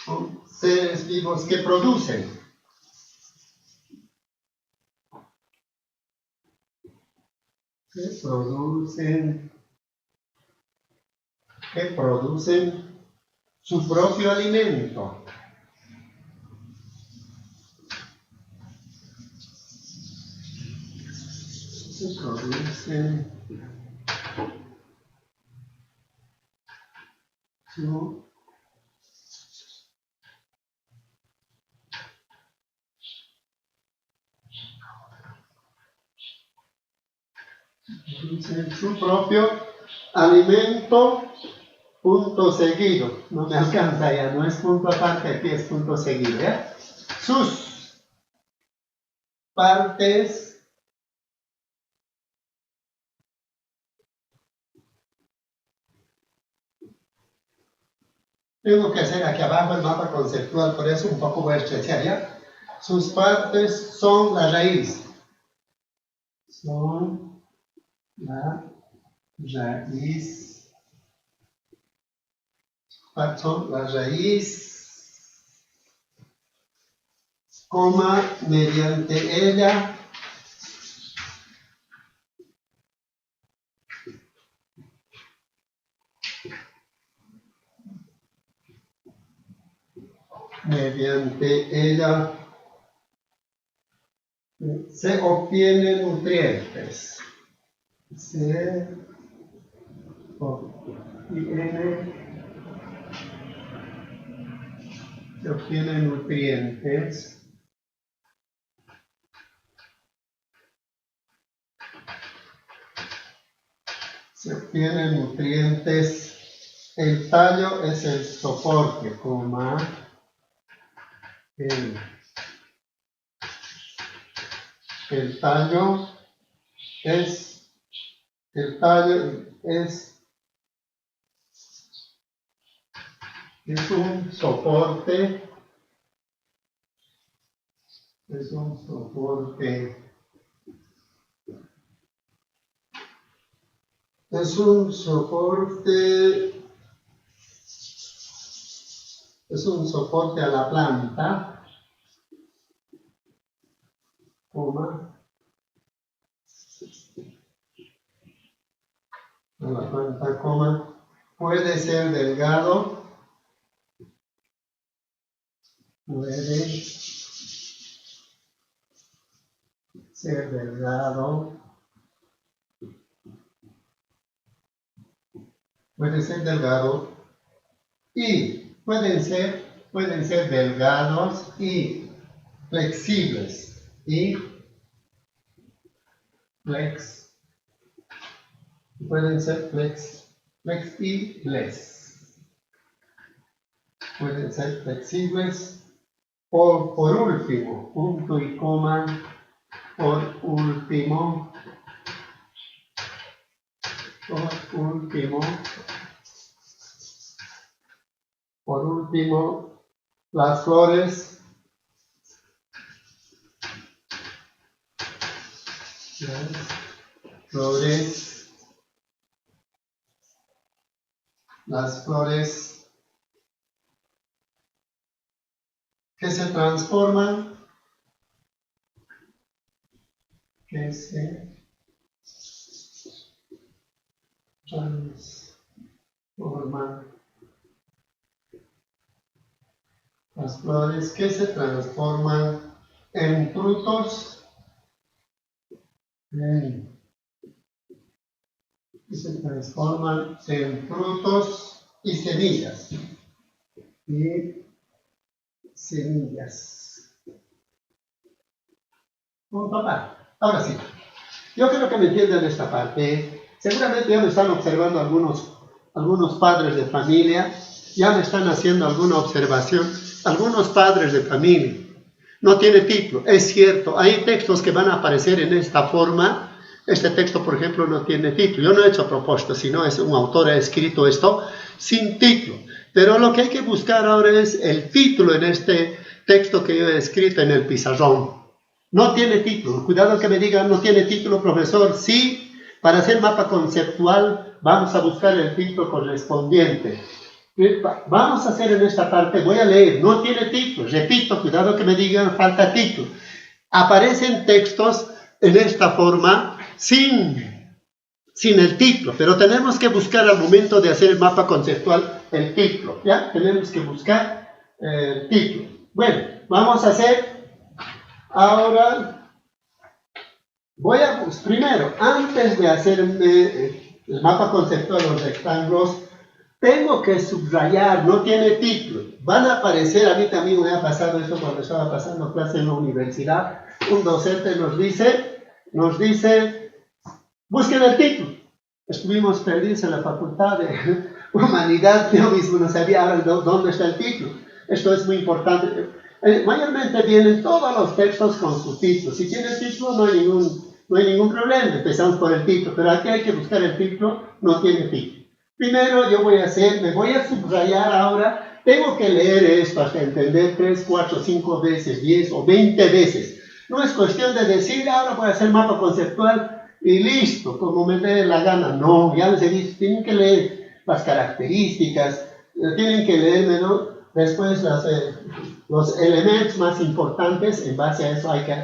Son seres vivos que producen. Que producen su propio alimento. Que producen su propio alimento, punto seguido. No me alcanza ya, no es punto aparte, aquí es punto seguido, ¿ya? Sus partes tengo que hacer aquí abajo el mapa conceptual, por eso un poco voy a estrechar, ¿ya? Sus partes son la raíz. Son la raíz. Son la raíz, coma, mediante ella se obtienen nutrientes. Se obtienen se obtienen nutrientes. Se obtienen nutrientes. El tallo es el soporte, coma. El tallo es un soporte. Es un soporte. Es un soporte a la planta, coma, a la planta, coma, puede ser delgado, puede ser delgado, y pueden ser delgados y flexibles pueden ser flexibles. Pueden ser flexibles. Por último, punto y coma, por último, las flores, que se transforman, las flores que se transforman en frutos, y semillas. Papá, ahora sí. Yo creo que me entienden esta parte. Seguramente ya me están observando algunos padres de familia, ya me están haciendo alguna observación. Algunos padres de familia. No tiene título, es cierto. Hay textos que van a aparecer en esta forma. Este texto, por ejemplo, no tiene título. Yo no he hecho a propósito, sino es un autor ha escrito esto sin título. Pero lo que hay que buscar ahora es el título en este texto que yo he escrito en el pizarrón. No tiene título. Cuidado que me digan, no tiene título, profesor. Sí, para hacer mapa conceptual vamos a buscar el título correspondiente. Vamos a hacer en esta parte, voy a leer, no tiene título. Repito, cuidado que me digan, falta título. Aparecen textos en esta forma sin el título, pero tenemos que buscar al momento de hacer el mapa conceptual el título. ¿Ya? Tenemos que buscar el título. Bueno, vamos a hacer ahora, primero, antes de hacer el mapa conceptual de los rectángulos, tengo que subrayar, no tiene título. Van a aparecer, a mí también me ha pasado esto cuando estaba pasando clase en la universidad. Un docente nos dice, busquen el título. Estuvimos perdidos en la facultad de humanidad, yo mismo no sabía ahora dónde está el título. Esto es muy importante. Mayormente vienen todos los textos con su título. Si tiene título no hay ningún problema. Empezamos por el título, pero aquí hay que buscar el título, no tiene título. Primero me voy a subrayar ahora, tengo que leer esto hasta entender 3, 4, 5 veces, 10 o 20 veces. No es cuestión de decir, ahora voy a hacer mapa conceptual y listo, como me dé la gana. No, ya les he dicho, tienen que leer las características, tienen que leer, ¿no? Después los elementos más importantes, en base a eso hay que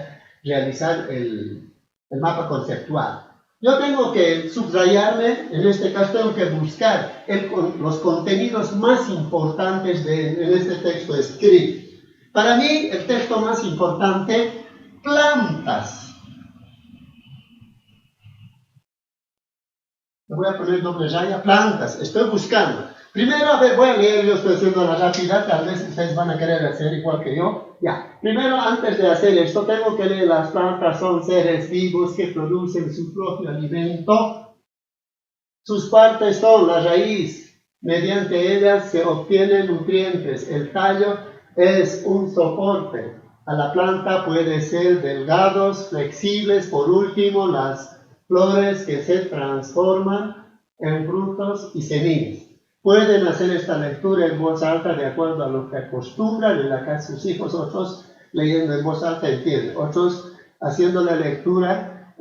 realizar el mapa conceptual. Yo tengo que subrayarme, en este caso tengo que buscar los contenidos más importantes en este texto escrito. Para mí, el texto más importante, plantas. Le voy a poner doble raya, plantas. Estoy buscando. Primero, a ver, voy a leer, yo estoy haciendo la rápida, tal vez ustedes van a querer hacer igual que yo. Ya, primero, antes de hacer esto, tengo que leer las plantas son seres vivos que producen su propio alimento. Sus partes son la raíz, mediante ellas se obtienen nutrientes. El tallo es un soporte a la planta, puede ser delgados, flexibles. Por último, las flores que se transforman en frutos y semillas. Pueden hacer esta lectura en voz alta de acuerdo a lo que acostumbran en la casa de sus hijos, otros leyendo en voz alta entienden, otros haciendo la lectura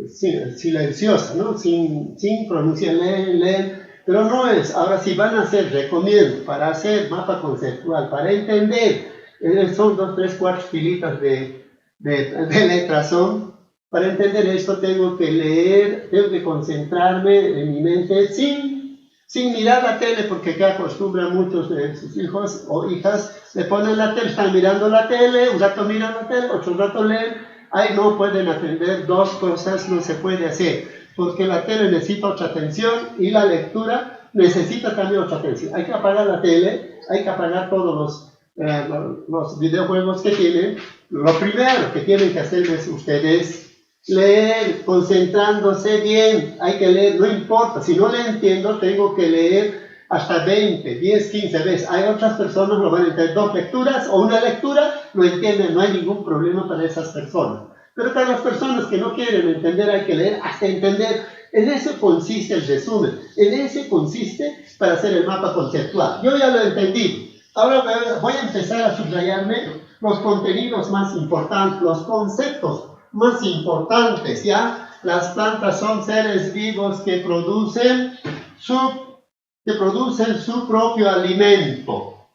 silenciosa, ¿no? sin pronunciar, leen, pero no es. Ahora, si van a hacer, recomiendo, para hacer mapa conceptual, para entender, son 2, 3, 4 filitas de letras son. Para entender esto tengo que leer, tengo que concentrarme en mi mente sin mirar la tele, porque que acostumbran muchos de sus hijos o hijas, le ponen la tele, están mirando la tele, un rato miran la tele, otro rato leen, ahí no pueden atender dos cosas, no se puede hacer, porque la tele necesita otra atención y la lectura necesita también otra atención. Hay que apagar la tele, hay que apagar todos los videojuegos que tienen. Lo primero que tienen que hacer es ustedes leer, concentrándose bien. Hay que leer, no importa, si no le entiendo, tengo que leer hasta 20, 10, 15 veces. Hay otras personas que lo van a entender 2 lecturas o una lectura, lo entienden, no hay ningún problema para esas personas. Pero para las personas que no quieren entender, hay que leer hasta entender. En eso consiste el resumen, en eso consiste para hacer el mapa conceptual. Yo ya lo he entendido. Ahora voy a empezar a subrayarme los contenidos más importantes, los conceptos más importantes, ¿ya? Las plantas son seres vivos que producen su propio alimento.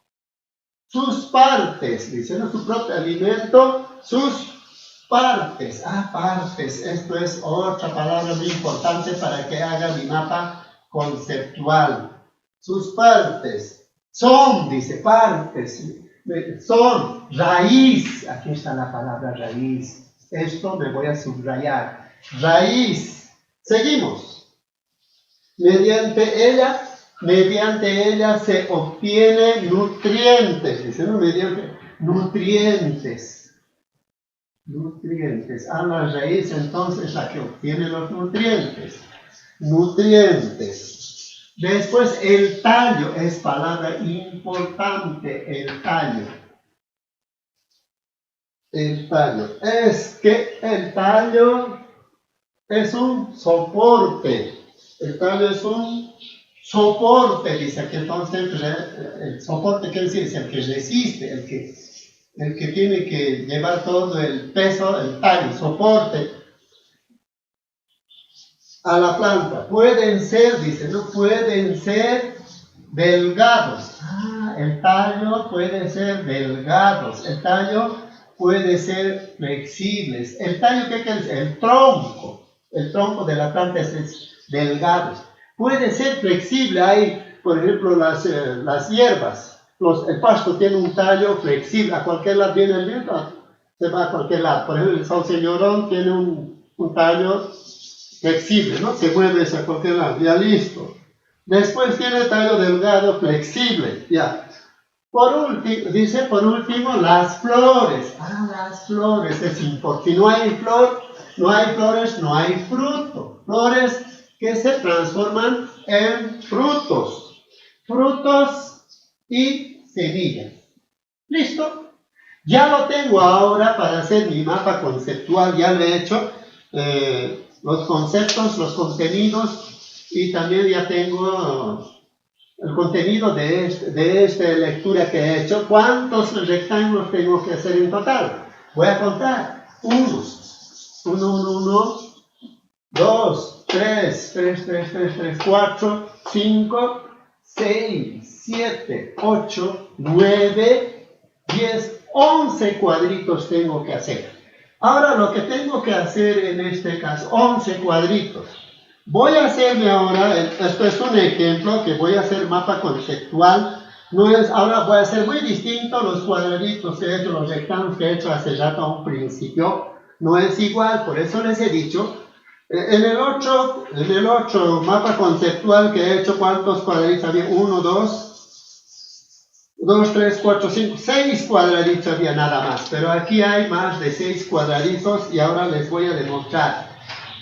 Sus partes, dice, ¿no? Su propio alimento, sus partes. Partes, esto es otra palabra muy importante para que haga mi mapa conceptual. Sus partes son, dice, partes, son raíz. Aquí está la palabra raíz. Esto me voy a subrayar. Raíz. Seguimos. Mediante ella se obtienen nutrientes. Dice, ¿no? Mediante nutrientes. Nutrientes. A la raíz, entonces, la que obtiene los nutrientes. Nutrientes. Después, el tallo. Es palabra importante, el tallo. El tallo. Es que el tallo es un soporte. El tallo es un soporte, dice aquí. Entonces, el soporte, ¿qué decir? Es el que resiste, el que tiene que llevar todo el peso, el tallo, soporte a la planta. Pueden ser, dice, no pueden ser delgados. El tallo puede ser delgados. El tallo puede ser flexibles. El tallo, ¿qué quiere decir? El tronco de la planta es delgado. Puede ser flexible. Hay, por ejemplo, las hierbas. El pasto tiene un tallo flexible. A cualquier lado viene el viento, se va a cualquier lado. Por ejemplo, el sauce llorón tiene un tallo flexible, ¿no? Se mueve hacia cualquier lado. Ya listo. Después tiene el tallo delgado, flexible. Ya. Por último, las flores. Las flores es importante. Si no hay flor, no hay flores, no hay fruto. Flores que se transforman en frutos. Frutos y semillas. ¿Listo? Ya lo tengo ahora para hacer mi mapa conceptual. Ya le he hecho los conceptos, los contenidos y también ya tengo el contenido de esta lectura que he hecho. ¿Cuántos rectángulos tengo que hacer en total? Voy a contar. 1, 2, 3, 4, 5, 6, 7, 8, 9, 10, 11 cuadritos tengo que hacer. Ahora lo que tengo que hacer en este caso, 11 cuadritos. Voy a hacerme ahora, esto es un ejemplo que voy a hacer mapa conceptual. Ahora voy a hacer muy distinto los cuadraditos que he hecho, los rectángulos que he hecho hace rato a un principio. No es igual, por eso les he dicho, En el otro mapa conceptual que he hecho, ¿cuántos cuadraditos había? 1, 2, 3, 4, 5, 6 cuadraditos había nada más. Pero aquí hay más de 6 cuadraditos y ahora les voy a demostrar.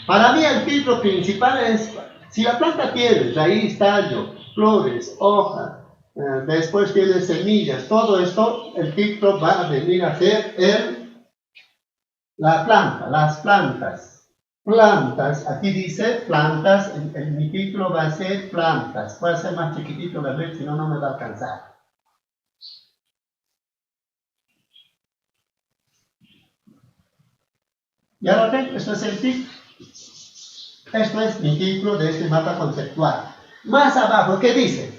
Para mí el filtro principal es, si la planta tiene raíz, tallo, flores, hojas, después tiene semillas, todo esto, el filtro va a venir a ser la planta, las plantas. Plantas, aquí dice plantas, mi título va a ser plantas. Voy a hacer más chiquitito la vez, si no, no me va a alcanzar. ¿Ya lo ven? Esto es el título. Esto es mi título de este mapa conceptual. Más abajo, ¿qué dice?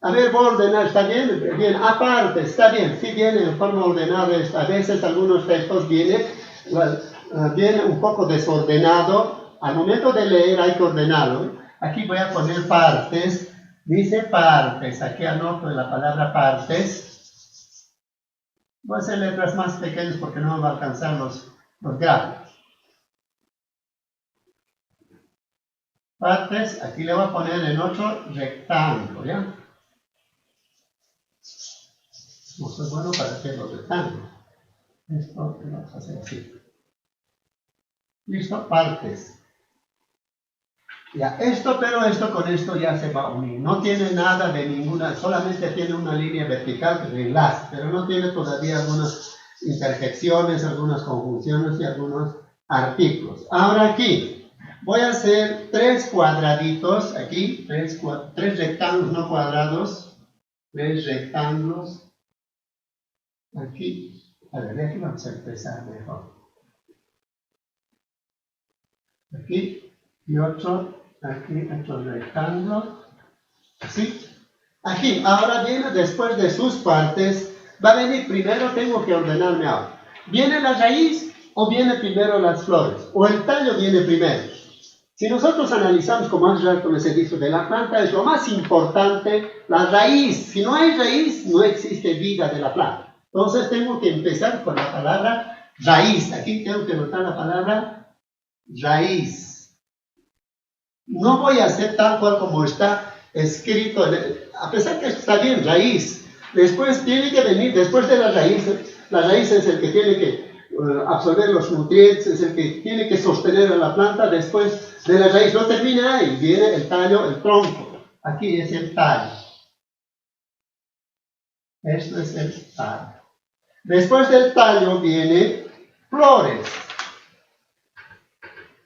A ver, voy a ordenar, ¿está bien? Bien, aparte, está bien, sí viene en forma ordenada, a veces algunos textos viene un poco desordenado. Al momento de leer hay que ordenarlo. Aquí voy a poner partes, dice partes, aquí anoto la palabra partes. Voy a hacer letras más pequeñas porque no me va a alcanzar los gráficos. Partes, aquí le voy a poner en otro rectángulo, ¿ya? No soy bueno para hacer los rectángulos. Esto lo vamos a hacer así. Listo, partes. Ya, pero esto con esto ya se va a unir. No tiene nada de ninguna, solamente tiene una línea vertical de enlace, pero no tiene todavía algunas interjecciones, algunas conjunciones y algunos artículos. Ahora aquí, voy a hacer 3 cuadraditos, aquí, 3 rectángulos no cuadrados, 3 rectángulos, aquí, a ver, aquí vamos a empezar mejor. Aquí, y otro, aquí, otro rectángulo, así. Aquí, ahora viene después de sus partes, va a venir primero, tengo que ordenarme ahora. ¿Viene la raíz o viene primero las flores? ¿O el tallo viene primero? Si nosotros analizamos, como hace rato les he dicho, de la planta, es lo más importante, la raíz. Si no hay raíz, no existe vida de la planta. Entonces tengo que empezar con la palabra raíz. Aquí tengo que notar la palabra raíz. No voy a hacer tal cual como está escrito, a pesar que está bien, raíz. Después tiene que venir, después de la raíz es el que tiene que absorber los nutrientes, es el que tiene que sostener a la planta. Después de la raíz no termina ahí, viene el tallo, el tronco. Aquí es el tallo. Esto es el tallo. Después del tallo viene flores.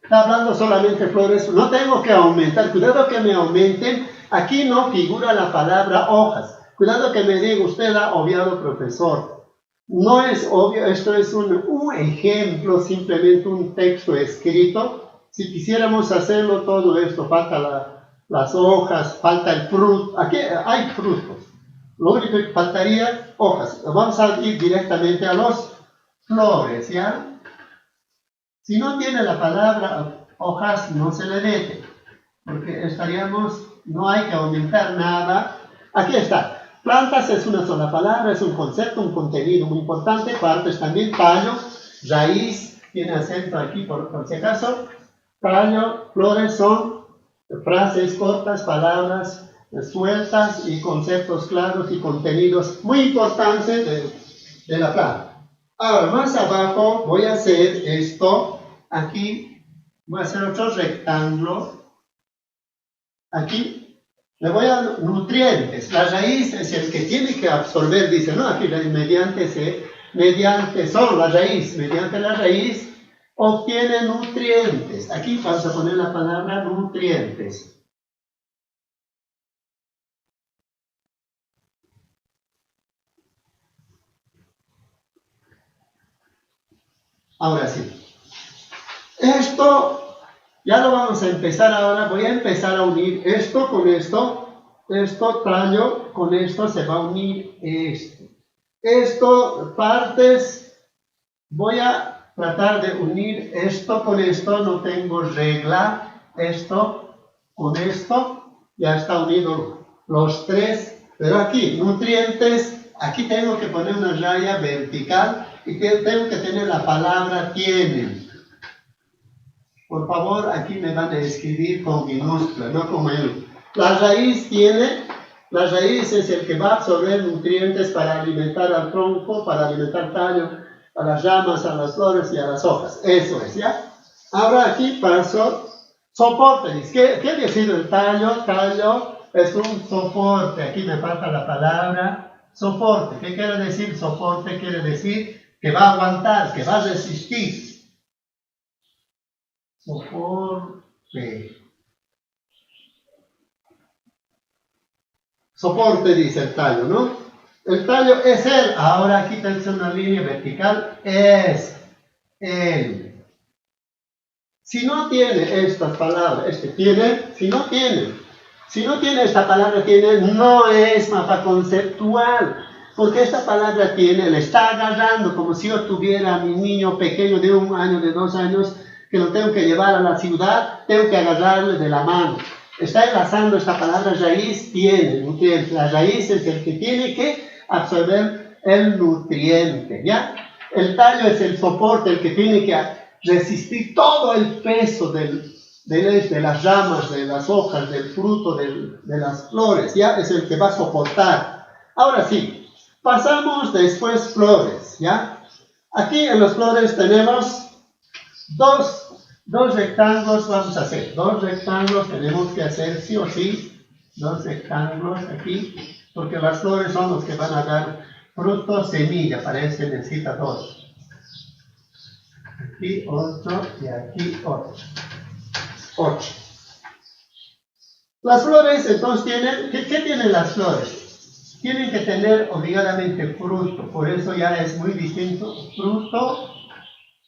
Está hablando solamente flores, no tengo que aumentar, cuidado que me aumenten. Aquí no figura la palabra hojas. Cuidado que me diga, usted ha obviado, profesor. No es obvio, esto es un ejemplo, simplemente un texto escrito. Si quisiéramos hacerlo todo esto, falta las hojas, falta el fruto. Aquí hay frutos. Lo único que faltaría, hojas. Vamos a ir directamente a los flores, ¿ya? Si no tiene la palabra hojas, no se le deje, porque no hay que aumentar nada. Aquí está. Plantas es una sola palabra, es un concepto, un contenido muy importante. Partes también, tallo, raíz, tiene acento aquí por si acaso. Tallo, flores son frases cortas, palabras sueltas y conceptos claros y contenidos muy importantes de la planta. Ahora, más abajo voy a hacer esto. Aquí voy a hacer otro rectángulo. Aquí le voy a dar nutrientes. La raíz es el que tiene que absorber, dice, no, aquí mediante la raíz obtiene nutrientes. Aquí vamos a poner la palabra nutrientes. Ahora sí. Esto ya lo vamos a empezar ahora. Voy a empezar a unir esto con esto. Esto, tallo, con esto se va a unir esto. Esto, partes, voy a tratar de unir esto con esto. No tengo regla. Esto con esto. Ya está unido los tres. Pero aquí, nutrientes, aquí tengo que poner una raya vertical y tengo que tener la palabra tienen. Por favor, aquí me van a escribir con minúscula, no con mayúscula. La raíz es el que va a absorber nutrientes para alimentar al tronco, para alimentar tallo, a las ramas, a las flores y a las hojas. Eso es, ¿ya? Ahora aquí paso soporte. ¿Qué decir el tallo? Tallo es un soporte. Aquí me falta la palabra soporte. ¿Qué quiere decir soporte? Quiere decir que va a aguantar, que va a resistir. Soporte. Soporte dice el tallo, ¿no? El tallo es él. Ahora aquí tenemos una línea vertical. Es él. Si no tiene estas palabras, si no tiene esta palabra, no es mapa conceptual. Porque esta palabra le está agarrando como si yo tuviera a mi niño pequeño de 1 año, de 2 años, que lo tengo que llevar a la ciudad, tengo que agarrarle de la mano. Está enlazando esta palabra raíz, tiene nutrientes. La raíz es el que tiene que absorber el nutriente, ¿ya? El tallo es el soporte, el que tiene que resistir todo el peso de las ramas, de las hojas, del fruto, de las flores, ¿ya? Es el que va a soportar. Ahora sí, pasamos después flores, ¿ya? Aquí en las flores tenemos dos rectángulos, vamos a hacer. 2 rectángulos tenemos que hacer sí o sí. 2 rectángulos aquí, porque las flores son los que van a dar fruto, semilla, para eso se necesita 2. Aquí 8 y aquí 8. 8. Las flores entonces tienen, ¿qué tienen las flores? Tienen que tener obligadamente fruto, por eso ya es muy distinto. Fruto,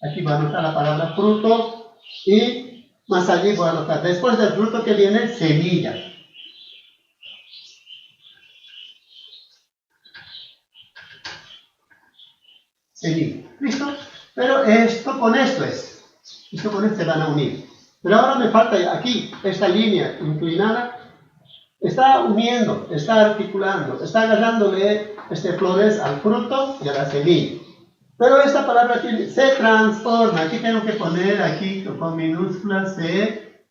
aquí voy a anotar la palabra fruto, y más allí voy a anotar, después del fruto que viene, semilla. Semilla, ¿listo? Pero esto con esto se van a unir. Pero ahora me falta aquí, esta línea inclinada, está uniendo, está articulando, está agarrándole flores al fruto y a la semilla. Pero esta palabra se transforma. Aquí tengo que poner, aquí con minúsculas, se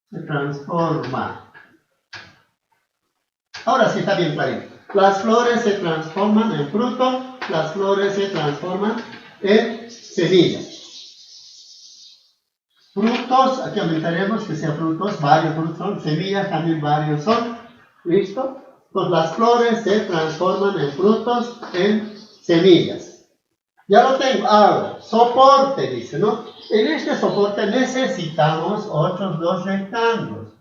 transforma. Ahora sí está bien clarito. Las flores se transforman en fruto, las flores se transforman en semilla. Frutos, aquí aumentaremos que sean frutos, varios frutos son, semillas también varios son. ¿Listo? Pues las flores se transforman en frutos, en semillas. Ya lo tengo. Ahora, soporte, dice, ¿no? En este soporte necesitamos otros 2 rectángulos.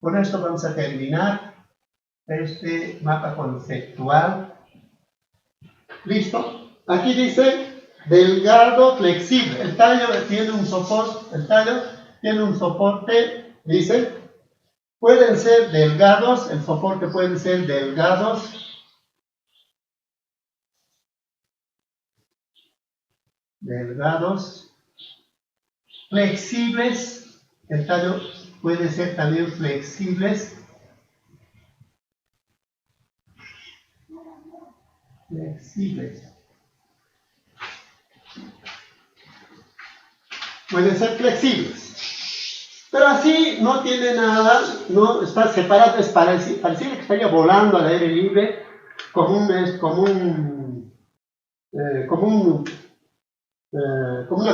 Con esto vamos a terminar este mapa conceptual. ¿Listo? Aquí dice delgado, flexible. El tallo tiene un soporte, dice, pueden ser delgados, el soporte puede ser delgados, flexibles, el tallo puede ser también flexibles, pueden ser flexibles, pero así no tiene nada, no está separado, es pareciera que estaría volando al aire libre, como una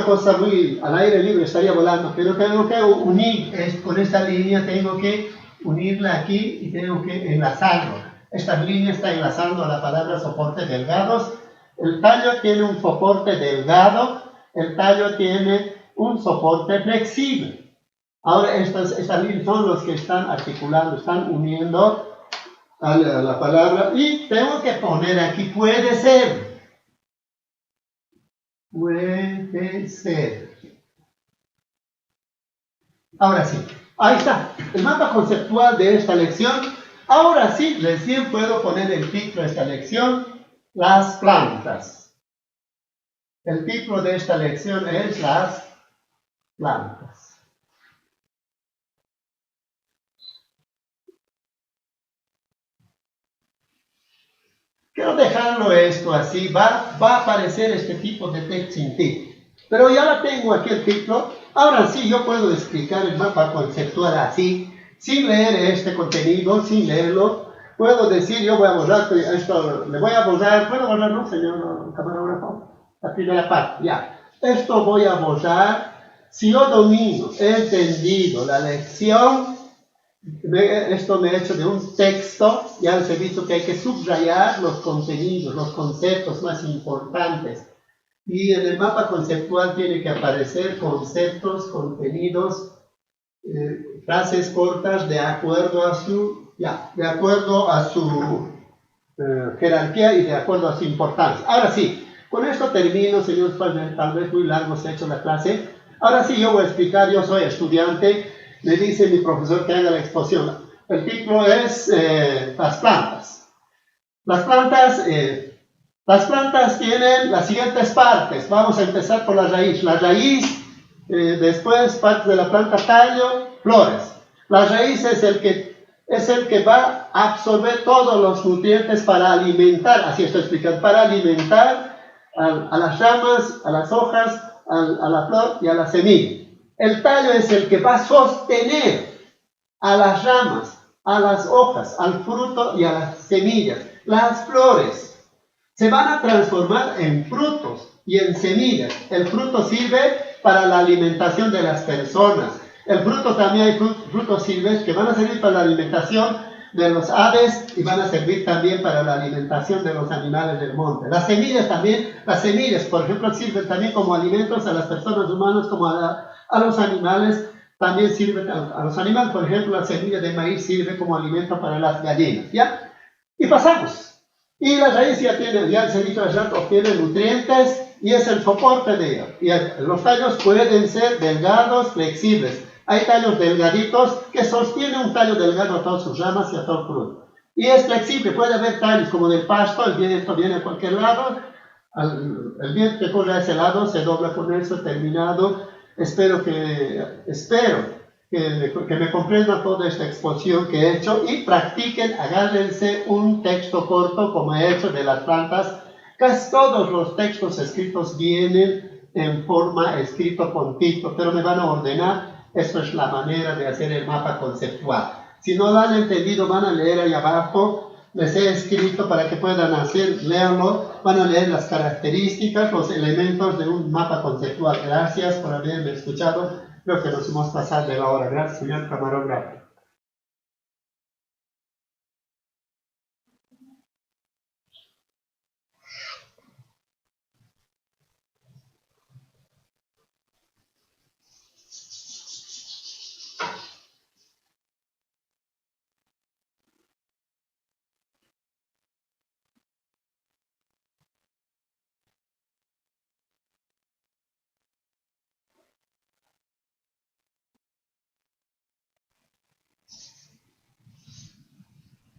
cosa muy al aire libre, estaría volando, pero tengo que unir con esta línea, tengo que unirla aquí y tengo que enlazarlo. Esta línea está enlazando a la palabra soporte delgados. El tallo tiene un soporte delgado, el tallo tiene un soporte flexible. Ahora estas líneas son los que están articulando, están uniendo a la palabra, y tengo que poner aquí puede ser. Puede ser. Ahora sí, ahí está, el mapa conceptual de esta lección. Ahora sí, recién puedo poner el título de esta lección, las plantas. El título de esta lección es las plantas. quiero dejarlo esto así, va a aparecer este tipo de texto sin título. Pero ya la tengo aquí el título. Ahora sí, yo puedo explicar el mapa conceptual así, sin leer este contenido, sin leerlo. Puedo decir, yo voy a borrar esto, le voy a borrar, ¿puedo borrarlo, señor camarógrafo? La primera parte, ya. Esto voy a borrar. Si yo domino, he entendido la lección, esto me he hecho de un texto, ya les he visto que hay que subrayar los contenidos, los conceptos más importantes. Y en el mapa conceptual tiene que aparecer conceptos, contenidos, frases cortas de acuerdo a su, jerarquía y de acuerdo a su importancia. Ahora sí, con esto termino, señores, tal vez muy largo se ha hecho la clase. Ahora sí, yo voy a explicar, yo soy estudiante, me dice mi profesor que haga la exposición. El título es las plantas. Las plantas tienen las siguientes partes. Vamos a empezar por la raíz. La raíz, después parte de la planta, tallo, flores. La raíz es el que va a absorber todos los nutrientes para alimentar, así estoy explicando, para alimentar a las ramas, a las hojas, a la flor y a la semilla. El tallo es el que va a sostener a las ramas, a las hojas, al fruto y a las semillas. Las flores se van a transformar en frutos y en semillas. El fruto sirve para la alimentación de las personas. El fruto también hay frutos silvestres que van a servir para la alimentación de los aves y van a servir también para la alimentación de los animales del monte. Las semillas también, por ejemplo, sirven también como alimentos a las personas humanas como a los animales. También sirven a los animales, por ejemplo, la semilla de maíz sirve como alimento para las gallinas, ¿ya? Y pasamos. Y la raíz ya se ha dicho, obtiene nutrientes y es el soporte de ellos. Y los tallos pueden ser delgados, flexibles. Hay tallos delgaditos que sostienen un tallo delgado a todas sus ramas y a todo el fruto. Y es flexible, puede haber tallos como del pasto, el viento viene a cualquier lado, el viento que corre a ese lado se dobla con eso, terminado. Espero que me comprendan toda esta exposición que he hecho y practiquen, agárrense un texto corto como he hecho de las plantas. Casi todos los textos escritos vienen en forma escrito con título, pero me van a ordenar. Eso es la manera de hacer el mapa conceptual. Si no lo han entendido, van a leer ahí abajo. Les he escrito para que puedan leerlo. Van a leer las características, los elementos de un mapa conceptual. Gracias por haberme escuchado. Creo que nos hemos pasado de la hora. Gracias, señor camarógrafo.